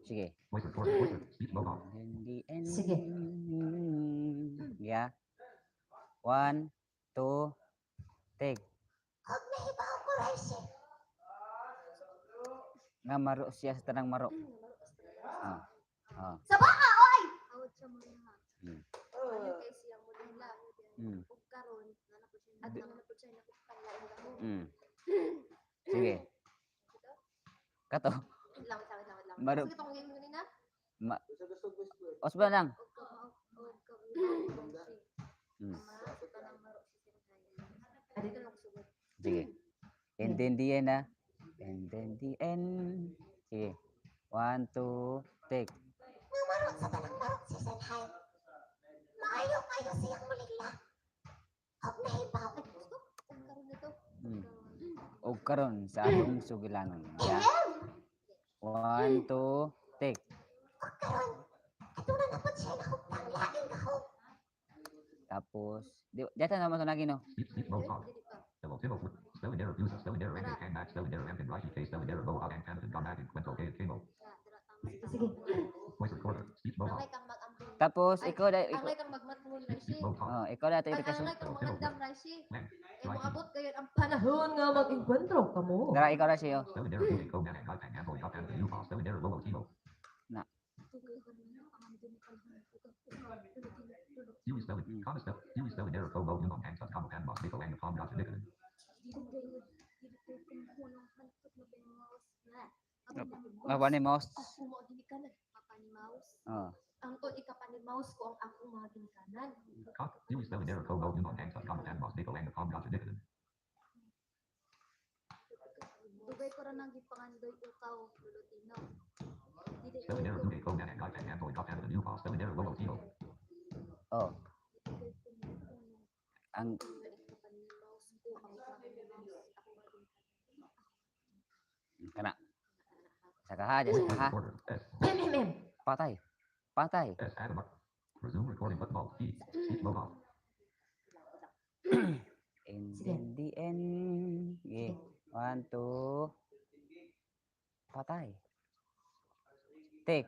Sige. Voice recorder. Voice recorder. Speech mode off. Sige. Yeah. 1, 2, take. Huwag nahibaw ko, Raisi. Nga maro siya sa tanang maro. Oh. Oh. Sa baka, oy! Awad siya mo na. Hmm. Ano kay siya mo nila. Hmm. Ug karon na na po siya. At na po siya nakuktan nga lang gaho. Sige. Kato. Wait lang. Maro. Sige tong game nila. Gusto gusto. Osba lang. Ug ka Hmm. Dito lang sugod. Sige. And then the end ah. And then the end. Sige. 1, 2, take. Namarot sa tanang marot si Sanhay. Maayo kayo siyang mulila. Huwag nahibaw. Gusto? Ug karon nito. O karon sa atong sugilanon. Yeah. 1, 2, take. Huwag karon. Katunan na po siya nakuptang laging kahog. Tapos, dito naman ito lagi no. Speech mode off. Hello, Timo. Spelling error music. Spelling error English and Max. Spelling error Empin Rashi K. Spelling error Mo and Canada Ganagan Quento K. Kimo. Sige. Voice recorder. Speech mode off. Angay kang mag-amping. Tapos ikaw da Angay kang magmatmul Rashi. Speech mode off. ikaw da tayo Ay, kaso. angay kang magandam Rashi. When? Kay mo abot kayo ang panahon nga mag-enkwentro ka mo. Dara ikaw ra siyo. Spelling error music. Go Nan and Guy Pang Amboy Up and Upa. Spelling error Lolo Timo. Huey spelling. Comma spell. Huey spelling error Ko Mo Yumon Hang Sub Comma Pan Mos Nico and the Palm Gotcha Nicotin. Mapa ni mouse. Ako mo ginikanan, papa ni mouse. Oh. Ang to ika pa ni mouse ko ang ako mga ginikanan. Cock. Huey spelling error Ko Mo Yumon Hang Sub Comma Pan Mos Nico and the Palm Gotcha Nicotin. Dugay ko ra nang gipangandoy ukaw Lulutino. Dili Spelling error Luke Ko Nan and Guy Pang Amboy Up and Upa. Spelling error Lolo Timo. Oh. Ang kana. Sakaha, sakaha. Recorder. S. Patay. Patay. S. Adam. Resume recording button off. E. Speech mode off. And then the end. Okay. 1, 2. Patay. Take.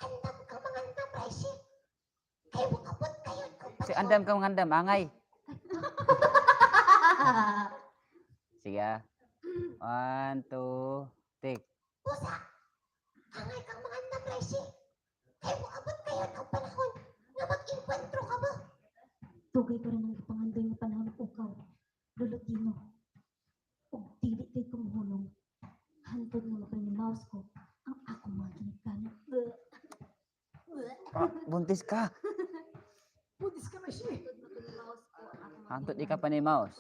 Andam ka mangandam, Raisi. Kay mo abot kayo kung Si andam ka mangandam, angay. Sige ah. 1, 2, take. Pusa. Angay kang mangandam, Raisi. Kay mo abot kayo ng panahon nga mag-enkwentro ka mo. Tugay ko rin ang ipangandoy nga panahon ng ukaw. Lulutino. Ug dili kay kong hulong. Hantod nga mapanimaos ko ang ako mga ginikanan. Buntis ka. Putis ka na siya. Hantod ika pa ni mouse.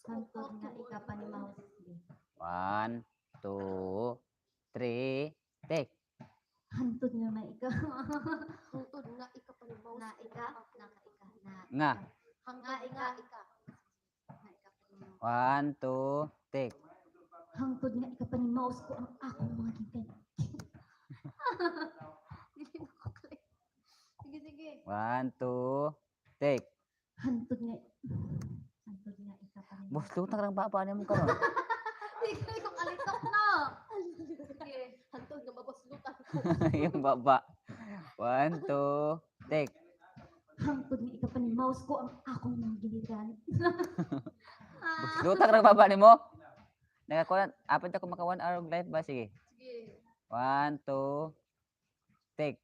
Hantod nga ikapanimaos. 1, 2, 3, take. Hantod nga na ika. Hantod nga ika pa ni mouse. Na ika. Na Nga. Hangga ika. Na ika pa ni 1, 2, take. hangtod nga ikapanimaos ko ang akong mga ginikanan. Dili na ko kay. Sige. 1, 2, take. Hantod nga ikapanimaos. Bos, lutang rang baba niya mo karon. Dili ko kalitok na. Sige, hantod nga mabaslutan ko. Yung baba. 1, 2, take. Hangtod nga ikapanimaos ko ang akong mga ginikanan. Bos, lutang rang baba ni mo. Nakakuha, apat ako maka 1 hour of life ba? Sige. Sige. 1, 2, take.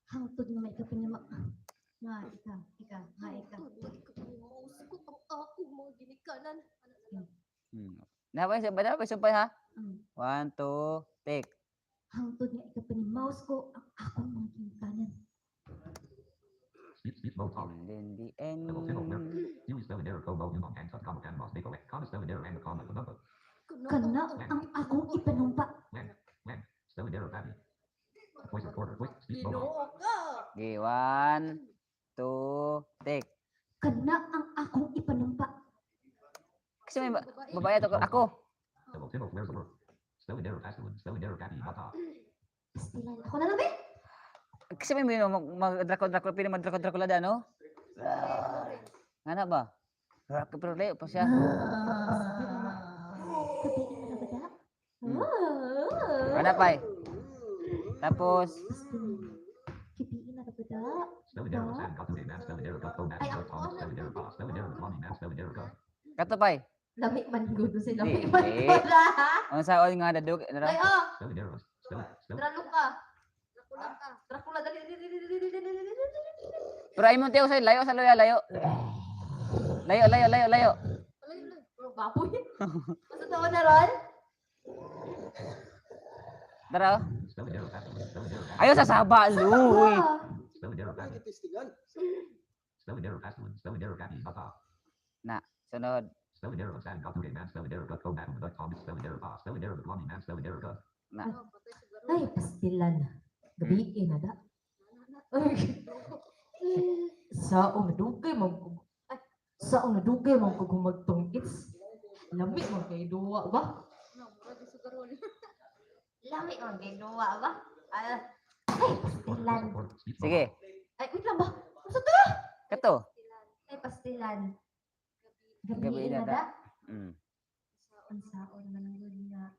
Hangtod nga may ikapanimaos. Nga, ika. Mouse ko ang ako mga ginikanan. Napay sumpay ha. Mm. 1, 2, take. Hangtod nga ika mouse ko ang akong mga ginikanan. Speech mode on. And then the end. Level 10 over. Use spelling error code mode on and cut comma can mouse make a comma spelling error and the comma the number. Kana ang akong ipanumpa. When spelling error patty. Voice recorder. Voice speech mode on. Ginoo ka. Okay, 1, 2, take. Kana ang akong ipanumpa. Kasi may babae to ako. Level 10 over. Where's the word? Spelling error password. Spelling error patty. Bata. Pastilan. Ako na lang, be. Kasi may mag-drako da, no? Ngana ba? Pero layo pa siya. Kapiin na ba da? Ngana pa eh. Tapos, Kipiin na ba da? Spelling error send got to man. Spelling error got phone Ay, man. ako. Spelling error boss. Spelling error money man. Spelling error got. kato pa eh. Lami man gudo si lami Di, man di. gudo. Ang saon nga dadug. Ay, oh. Spelling error. Spelling. Dralo ka. Nakulang ka. Dracula, dali. Pero ay mo tiyo sa layo sa loya, layo. Layo. Alay, alay. Bro, baboy. Masa taon na ron? Tara. Spelling error password. Spelling error. Ayo sa saba, luy. Spelling error Ay, password. kitistingan. Spelling error password. Spelling error patty. Bata. Sunod. Spelling error send got to man. Spelling error got phone man. Spelling error boss. Spelling error money man. Spelling error got. Ay, pastilan. Gabi na da. Ay. Saong nadugay mo. Saong nadugay mo kung magtungkits. Lami mo kay duwa ba? Lami mo kay duwa ba? Ay, pastilan. Sige. Ay, wait lang ba? Masa to? Kato. Ay, pastilan. Gabi Gabi na na da. da. Mm. Saon man yun nga.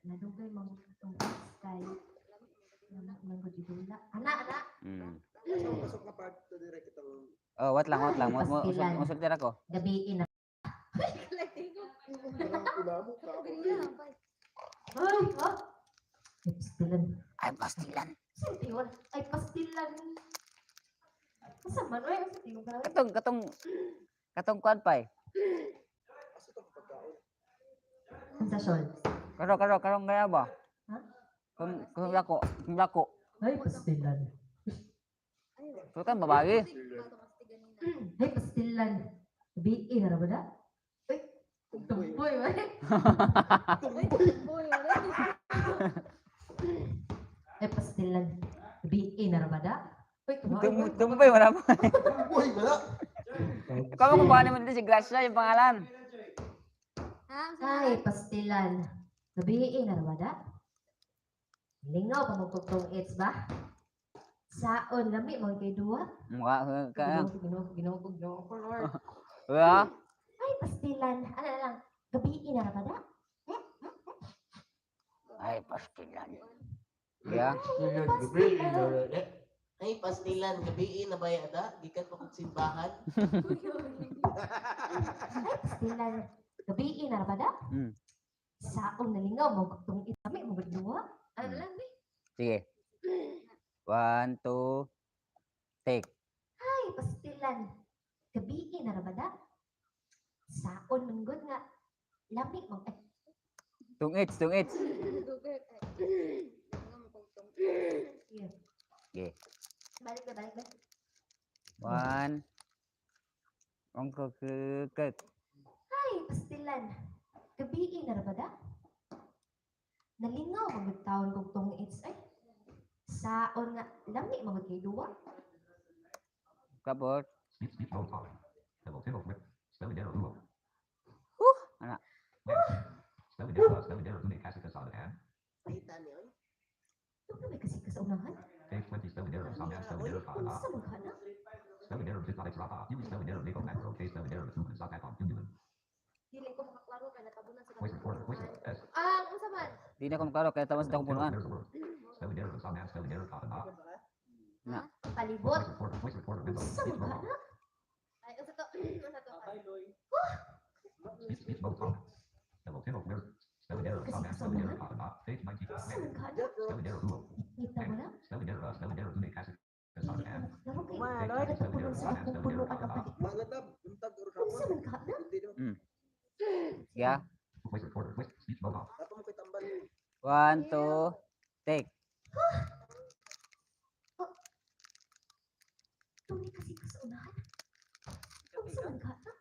Nadugay mo itong kay. Manggod idula. Ana. Mm. Pasok na part to direct itong Oh, what lang. Usol tira ko. Gabi na. inamo ka. Ay, ha? Ay, pastilan. Ay, pastilan. Sentiwan. Ay, pastilan. Kasama no yung sentiwan. Katong kuan pa eh. Kasi itong pagkaon. Ang sa sol. Karong kaya ba? Ha? Kung lako. Ay, pastilan. So kan babagi. Ay, pastilan. Gabi na ba da? Ay, tumboy ba? Ay, pastilan. Gabi na ba da? Ay, Tumboy wala mo. Uy, wala. Ikaw mo kumpanya mo dito si Gracia yung pangalan. Ay, pastilan. Gabi na ba da? Lingaw pa magtugtong it's ba? Saon lami mo kay duwa? Mukha ka. Ginoo, Lord. Wala. Ay, pastilan. Ano na lang? Gabi na ba da? Ay, pastilan. Yeah. Ay, pastilan, gabi na ba yada? Gikan pa kong simbahan. Ay, pastilan. Gabi na ba da? Mm. Saon na lingaw mo kung itami mo duwa? Ano lang be? Sige. 1, 2, take. Ay, pastilan. Gabi na ba da? Saon man gud nga lami mo. Ay, Tungits. yeah. Okay. Balik ba? 1. Ongko ke. Ay, pastilan. Gabi na ba da? Nalingaw mo taon kog tong it's ay. Saon nga lami mo kay duwa? Kapot. Speech mode on. Level 10 over. Spelling error rule. Ana. Spelling error make kasika sa hand. Kita niyo. Ano may kasi ka sa unahan? Page 20 spelling error sa hand. Spelling error ka. Sa magana? Spelling error did not extra. Use spelling error make macro. Case spelling error to sa on cumulant. Dili ko makaklaro kay natabunan sa Voice recorder. Voice S. Unsa man? Di na ko makaro kaya tama sa dakong punuan. There's a word. Spelling error sa hand. Spelling error ka. Palibot. Voice recorder window. Sa Speech mode magana? on. Ay, unsa to? Speech mode on. Level 10 over. Spelling error sa hand. Spelling error ka. Page 19. Sa magana? Spelling error rule. Kita mo na? Spelling error make kasika sa hand. Laro Natapunan sa akong punuan ang balik. Maladab, buntag or Unsa hapon. man ka na? Hindi no. Sige ah. Voice recorder. Voice speech mode off. Ato mo koy tambal. 1, 2, take. Tuni kasi ka sa unahan. Unsa man ka na?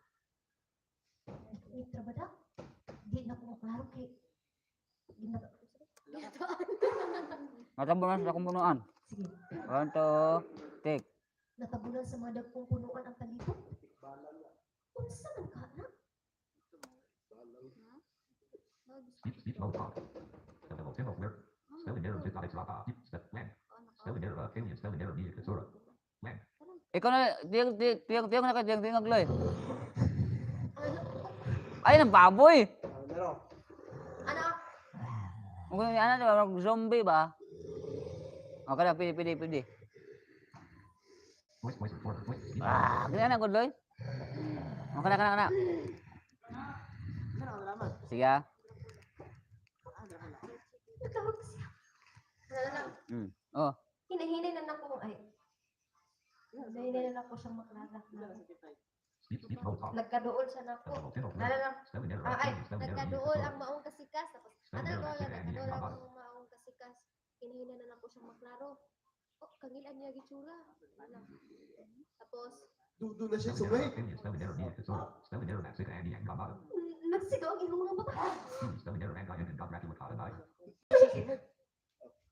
Ni trabada. Di na ko maklaro kay Matabunan sa akong punuan. Sige. 1, 2, take. Natabunan sa mga dagkong punuan ang palibot. Unsa man ka na? Speech mode off. Level 10 of where? Spelling error did not extra. Step when? Spelling error alien spelling error near Kasura. When? Ikaw na, tiyog na ka, tiyog loy. Ay, ng baboy. Meron. Ano? Kung ano, zombie ba? Okay na, pili. Voice recorder. Voice speech. Kaya na, good loy. Okay na. Sige ah. Natawag siya. Oh, Hinahinay na nako ay. Hinahinay na nako siyang maklaro. Speech mode off. Nagkadool siya nako. Level 10 of Lala where? lang. Spelling error Ay, alien spelling error near Nagkaduol ang Kasura. maong kasikas. Tapos, ano ko lang, nagkaduol ang maong kasikas. Hinahina na lang ko siyang maklaro. Oh, kangilan niya gitsura. Tapos, Dudu na siya Spelling sumay. error alien spelling error near Kasura. Spelling error Mexico Andy and Gamada. Nagsigaw ang imong mga mata. Spelling error Andy and God Dracula Kadanai.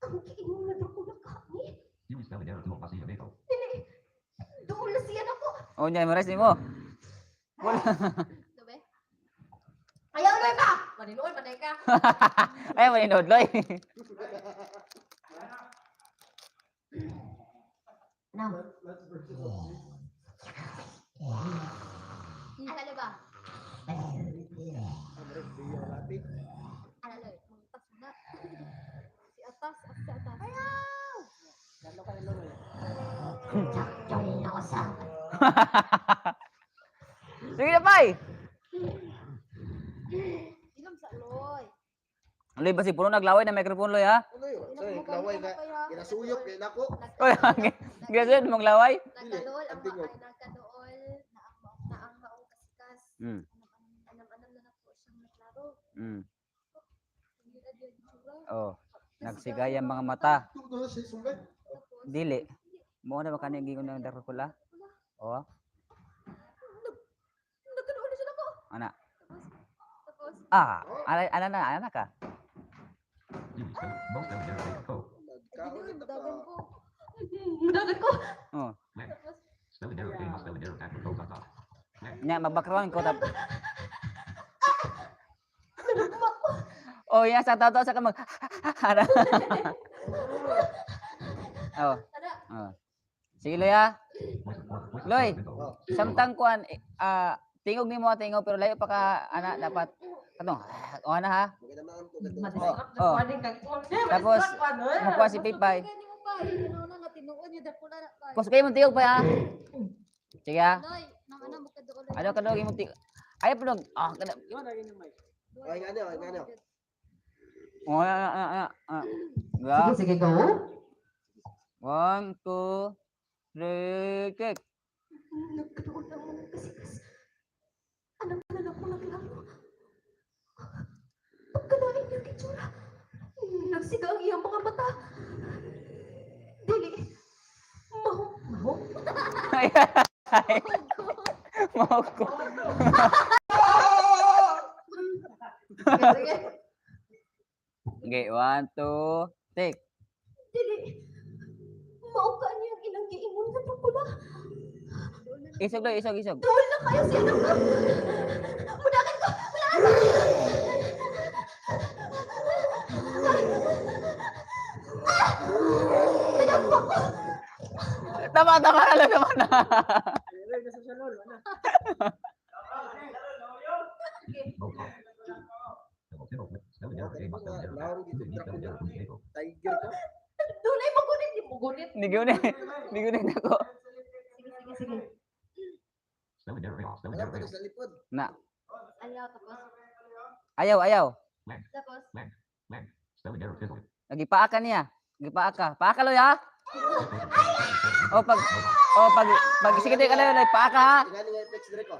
Ang kiimong na dako na kami. Huey spelling error to Masi Ameto. Dili. Dool na siya nako. oh, niya, mares ni mo. Wala. dobe? Ayaw na ka. Maninood pa ka. Ay, maninod loy. Now, Ano ba? Amrek biya lati. Ano loy? Mangtas na. Si atas. Ayaw! Lalo ka lalo. join na ko sa. Sige na, pay. Ilom sa loy. Loy, basi puno naglaway na microphone loy ha. Ano yun? Sorry, laway na. Kinasuyok kay nako. Oy, gason mong laway. Nagkadool ang Anting ay nagkadool na ang maong kasikas. Mm. Anam-anam na nako siyang maklaro. Kangilan niya gitsura. Oh, nagsigay ang mga mata. Dudu na siya sumay. Tapos, Dili. Mo na makani gigon ng Dracula. Oh, nagkadool na siya nako. ana. Tapos, Ana ka. Huey spelling most spelling error near Co. Nagkaon na dagan pa. ko. Mudagan ko. Oh, Spelling error game spelling error at Co. nya mag-background ko tap. Oh, ya sa tao sa ka mag. Ana. Oh. Oh. Sige loy ha. Loy, samtang kuan tingog nimo tingog pero layo pa ka ana dapat kanong o ana ha. Maganda man to gato. Oh. Tapos mukuha si Pipay. Kaya ni mo pa. Ano na nga tinuod niya dako na pa. Kus kayo mong tingog pa ha. Sige ha. Loy, nang ana mo kadool. Ano ka imong tingog. Ay pa dong. Ah, kada. Ay ngano. Oh, Ga. Sige, go. 1, 2, 3, kick. Nagkadool ang mga kasikas. Anak na ako naglaro. Pagkalain niya kitsura. Nagsigaw ang iyang mga mata. Dili. Maho. Mau ko. Sige. Okay, 1, 2, take. Dili. Mauka niya ang ilang giingon na pagkula. Isog lang, isog. Dool na kayo siya na ka. Mudagan ko. Tama na lang naman na. Spelling error game spelling error at spelling error from Diego. Tiger ka. Doon ay magunit. Di magunit. Nigunin ako. Sige. Spelling error off. Spelling Alam error ko sa lipod. Na. Ayaw tapos. Ayaw. Tapos, Spelling error fizzle. Nagipaa ka niya. Paaka loy ha. pag sige ka na yun, paaka ha. Tingnan nga yung flex dire ko.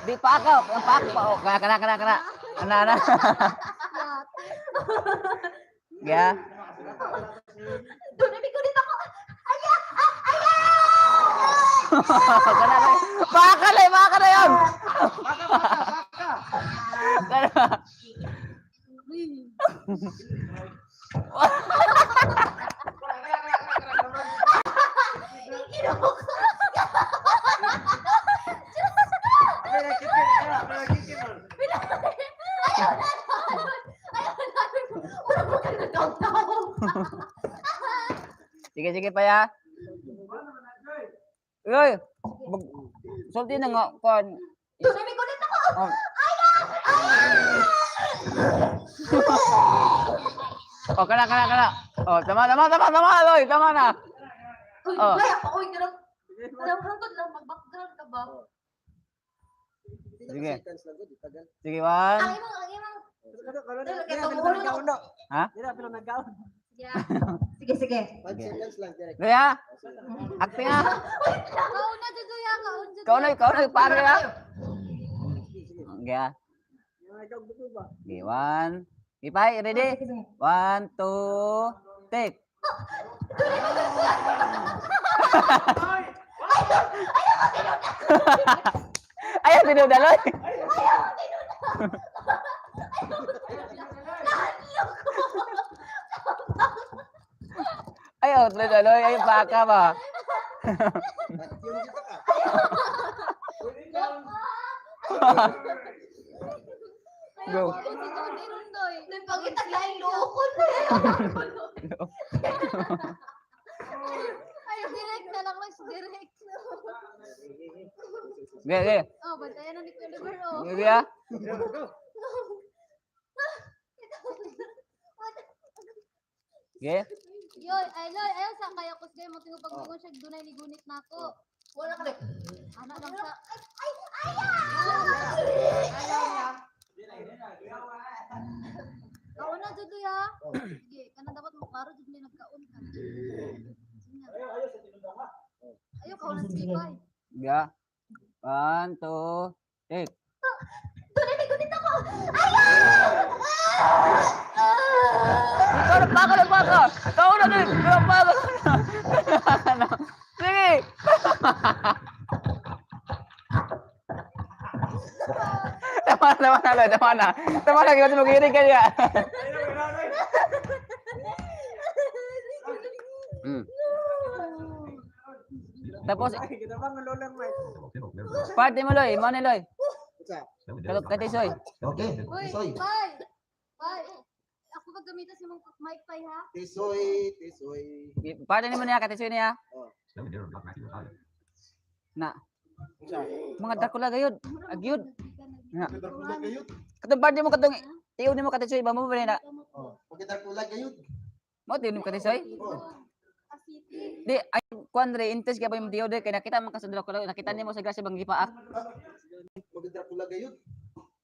Di paaka, ang paaka pa. Oh, kana. Ana. Ya. Doon na ko dito ako. Kana. Paaka na yun. Kana. Sige pa ya. Uy, sulti na nga kon. Doon na ko dito ako. Oh. Oh, kana. Oh, tama, Loy, tama na. Uy, Oh. kaya pa, uy, ganun. Anong hangtod lang, mag-background ka ba? Sige. Seconds lang gud, tagal. Sige, one. Ang imong. Ha? Yeah. Sige. 5 seconds lang direct. Gaya. Acting ha. Kauna Duduya, kauna. Kau na, pare ha. Gaya. Okay, one. Ipay, ready? 1, 2, take. Ayaw, tinudaloy. Ayaw, tinudaloy. Ayaw, baka ba? Yung dito ka. Go. Si Tony Rundoy. Nagpakita kain doon. Ay, direct na lang mas direct. Gaya. Oh, bantayan na ni Oliver, oh. Gaya. Gaya. Yoy, ayaw sa kaya ko sige mo tingog pagbugon siya dunay ni gunit nako. Wala ka rin. Ana lang sa Kauna Duduya. Sige, kana dapat mo klaro jud ni nagkaon ka. Ayaw kauna si Pipay. Gaya. 1, 2, take. Doon na ko dito ako. Ikaw na baka. Ikaw na din. Ikaw baka. Sige. Tama na. Kasi mag-iinig ka niya. Tapos, party mo, Loy. Mo ni Loy. Katisoy. Okay. Uy, Soy. Pay. Ako pag gamitas yung mic pay ha. Tisoy. Party ni mo niya, katisoy niya. Na. Mga Dracula gayud. Agyud. Nga. Katong party mo katong tiyo nimo katisoy ba mo ba na? Pagkita ko lang gayud. Mo tiyo nimo katisoy? Di ay kuan re interest ka ba yung tiyo de kay nakita man ka sa Dracula, nakita nimo sa grasya bang gipaak. Pagkita ko lang gayud.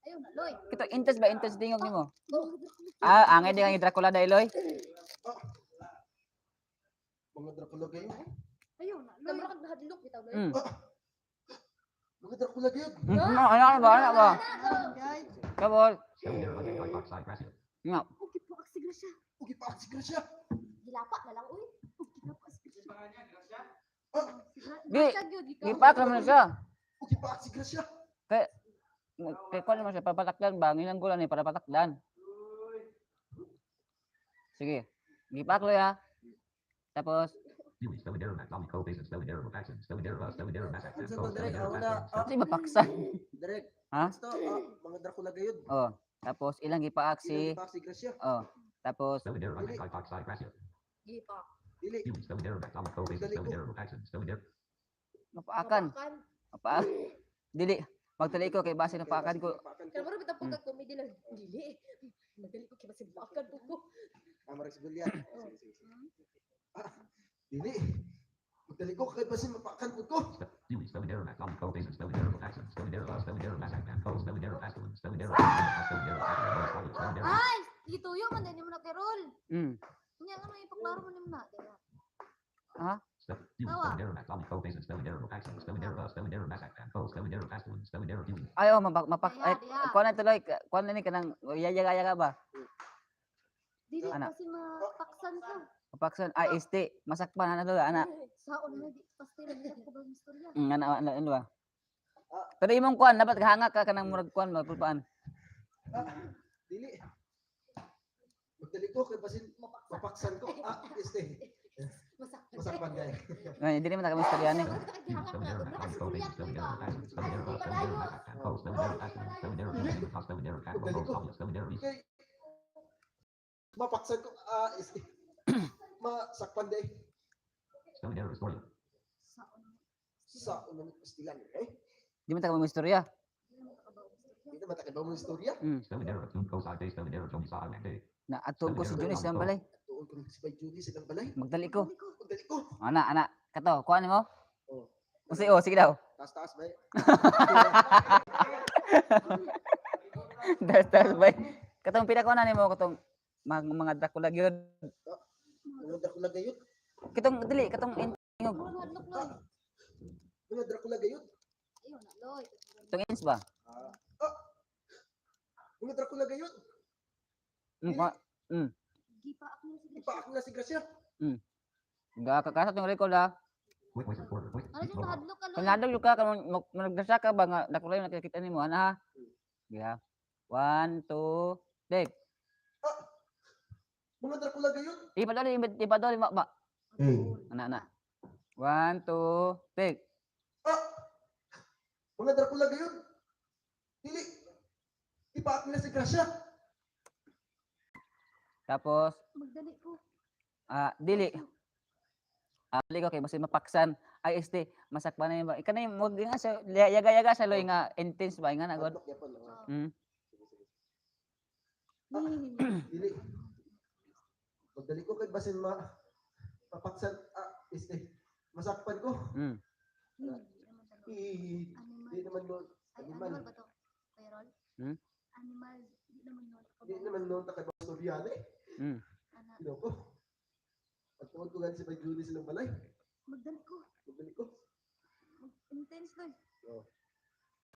Ayaw na, Loy. Kito interest ba interest dingog nimo? Ah, angay di ang Dracula dai Loy. Mga Dracula gayud. Ayaw na. Loy, ra hadlok bitaw, Loy. Mga Dracula gayud. Ano ba? Kabol. Nga. Okay po aksi grasya. Ugi pa si Gracia. Gilapa na lang uy. Gilapa si grasya. Di, Grasya gyud ikaw. gipaak naman siya. Ugi pa si Gracia. Kay kuan naman siya papatakdan ba? Ngilang gulan ni para patakdan. Sige. Gipaak Loy ha. Tapos si mapaksan. Direct. Ha? Basta mga Dracula gayud. Oh, tapos ilang gipaak si Pa si Gracia. oh, tapos Gipa. Dili. mapaakan. Mapaak. Dili. Magtali ko kay base ng paakan ko. Kaya mo bitaw pagka comedy lang. Dili. Madali ko kay bakan ko. Amarex Gullian. Dili. Magdali ko kay basin mapakan po ko. Ay, ituyo man din mo na kay roll. Mm. Nya nga may paklaro man nimo na. Ha? Spelling error Mac, Zombie code basis, spelling error accent, spelling error Mac and code, spelling error Fastwin, spelling error viewing. Ay, oh, mapak, ay, Diha. kuha na tuloy, kuha na ni kanang, yayaga ba? Dili Ana. kasi mapaksan ko. Mapaksan, ay, masakpan, ano tuloy, ana. Saon na di pastil na ko ba istorya. Ano ba? Pero imong kuan, dapat kahanga ka kanang murag kuan, mapulpaan. Dili. Magdali ko kay basin mapaksan ko. Masakpan guys. Ay, hindi naman nakamistorya ni. Spelling error Mac, Zombie code basis, spelling error accent, spelling error Mac and code, spelling error Fastwin, spelling error viewing, spelling error Cat, spelling error viewing. Mapaksan ko masakpan day. Spelling error Historia. Sa unang pastilan Di man nakamistorya. Hindi naman takibaw mo istorya. Spelling error Tune Code Side Day, spelling error Johnny Sa Mac Day. Na ato ko si Junis nang balay. Tuon ko si Bay Judy silang balay. Magdali ko. Magdali ko. Ana, kato, kuha mo? Oh. Sige daw. Taas bay. Das bay. Katong pinakuha na nimo katong mga Dracula gyud. Mga Dracula gayud. Katong ingog. Mga Dracula gayud. Ayun na loy. Katong ins ba? Mga Dracula gayud. Gipaak mo si Ipaak na si Gracia. Gakakasa tong record ha. Quick voice recorder, quick. Ano yung mahadlok ka loy? Kanadog yung ka nagdasa ka ba nga Dracula yung nakikita nimo ana ha. Yeah. 1 2 take. Mga Dracula gayud. Ipadol ba? Ana. 1 2 take. Mga Dracula gayud. Dili. Ipaak na si Gracia. Tapos Magdali ko. dili. Dili ko kay basta mapaksan. Ay masakpan na yun ba? Ika na yung nga sa yaga-yaga sa loy nga intense ba nga na god. Dili. Magdali ko kay basin mapaksan masakpan ko. Di naman doon. Animal ba to? Payroll? Animal. Di naman Di naman doon takay ba Soryane. Sino ko? Pagtuon ko ganun si Bay Judy silang balay. Magdali ko. Magdali ko. Intense loy.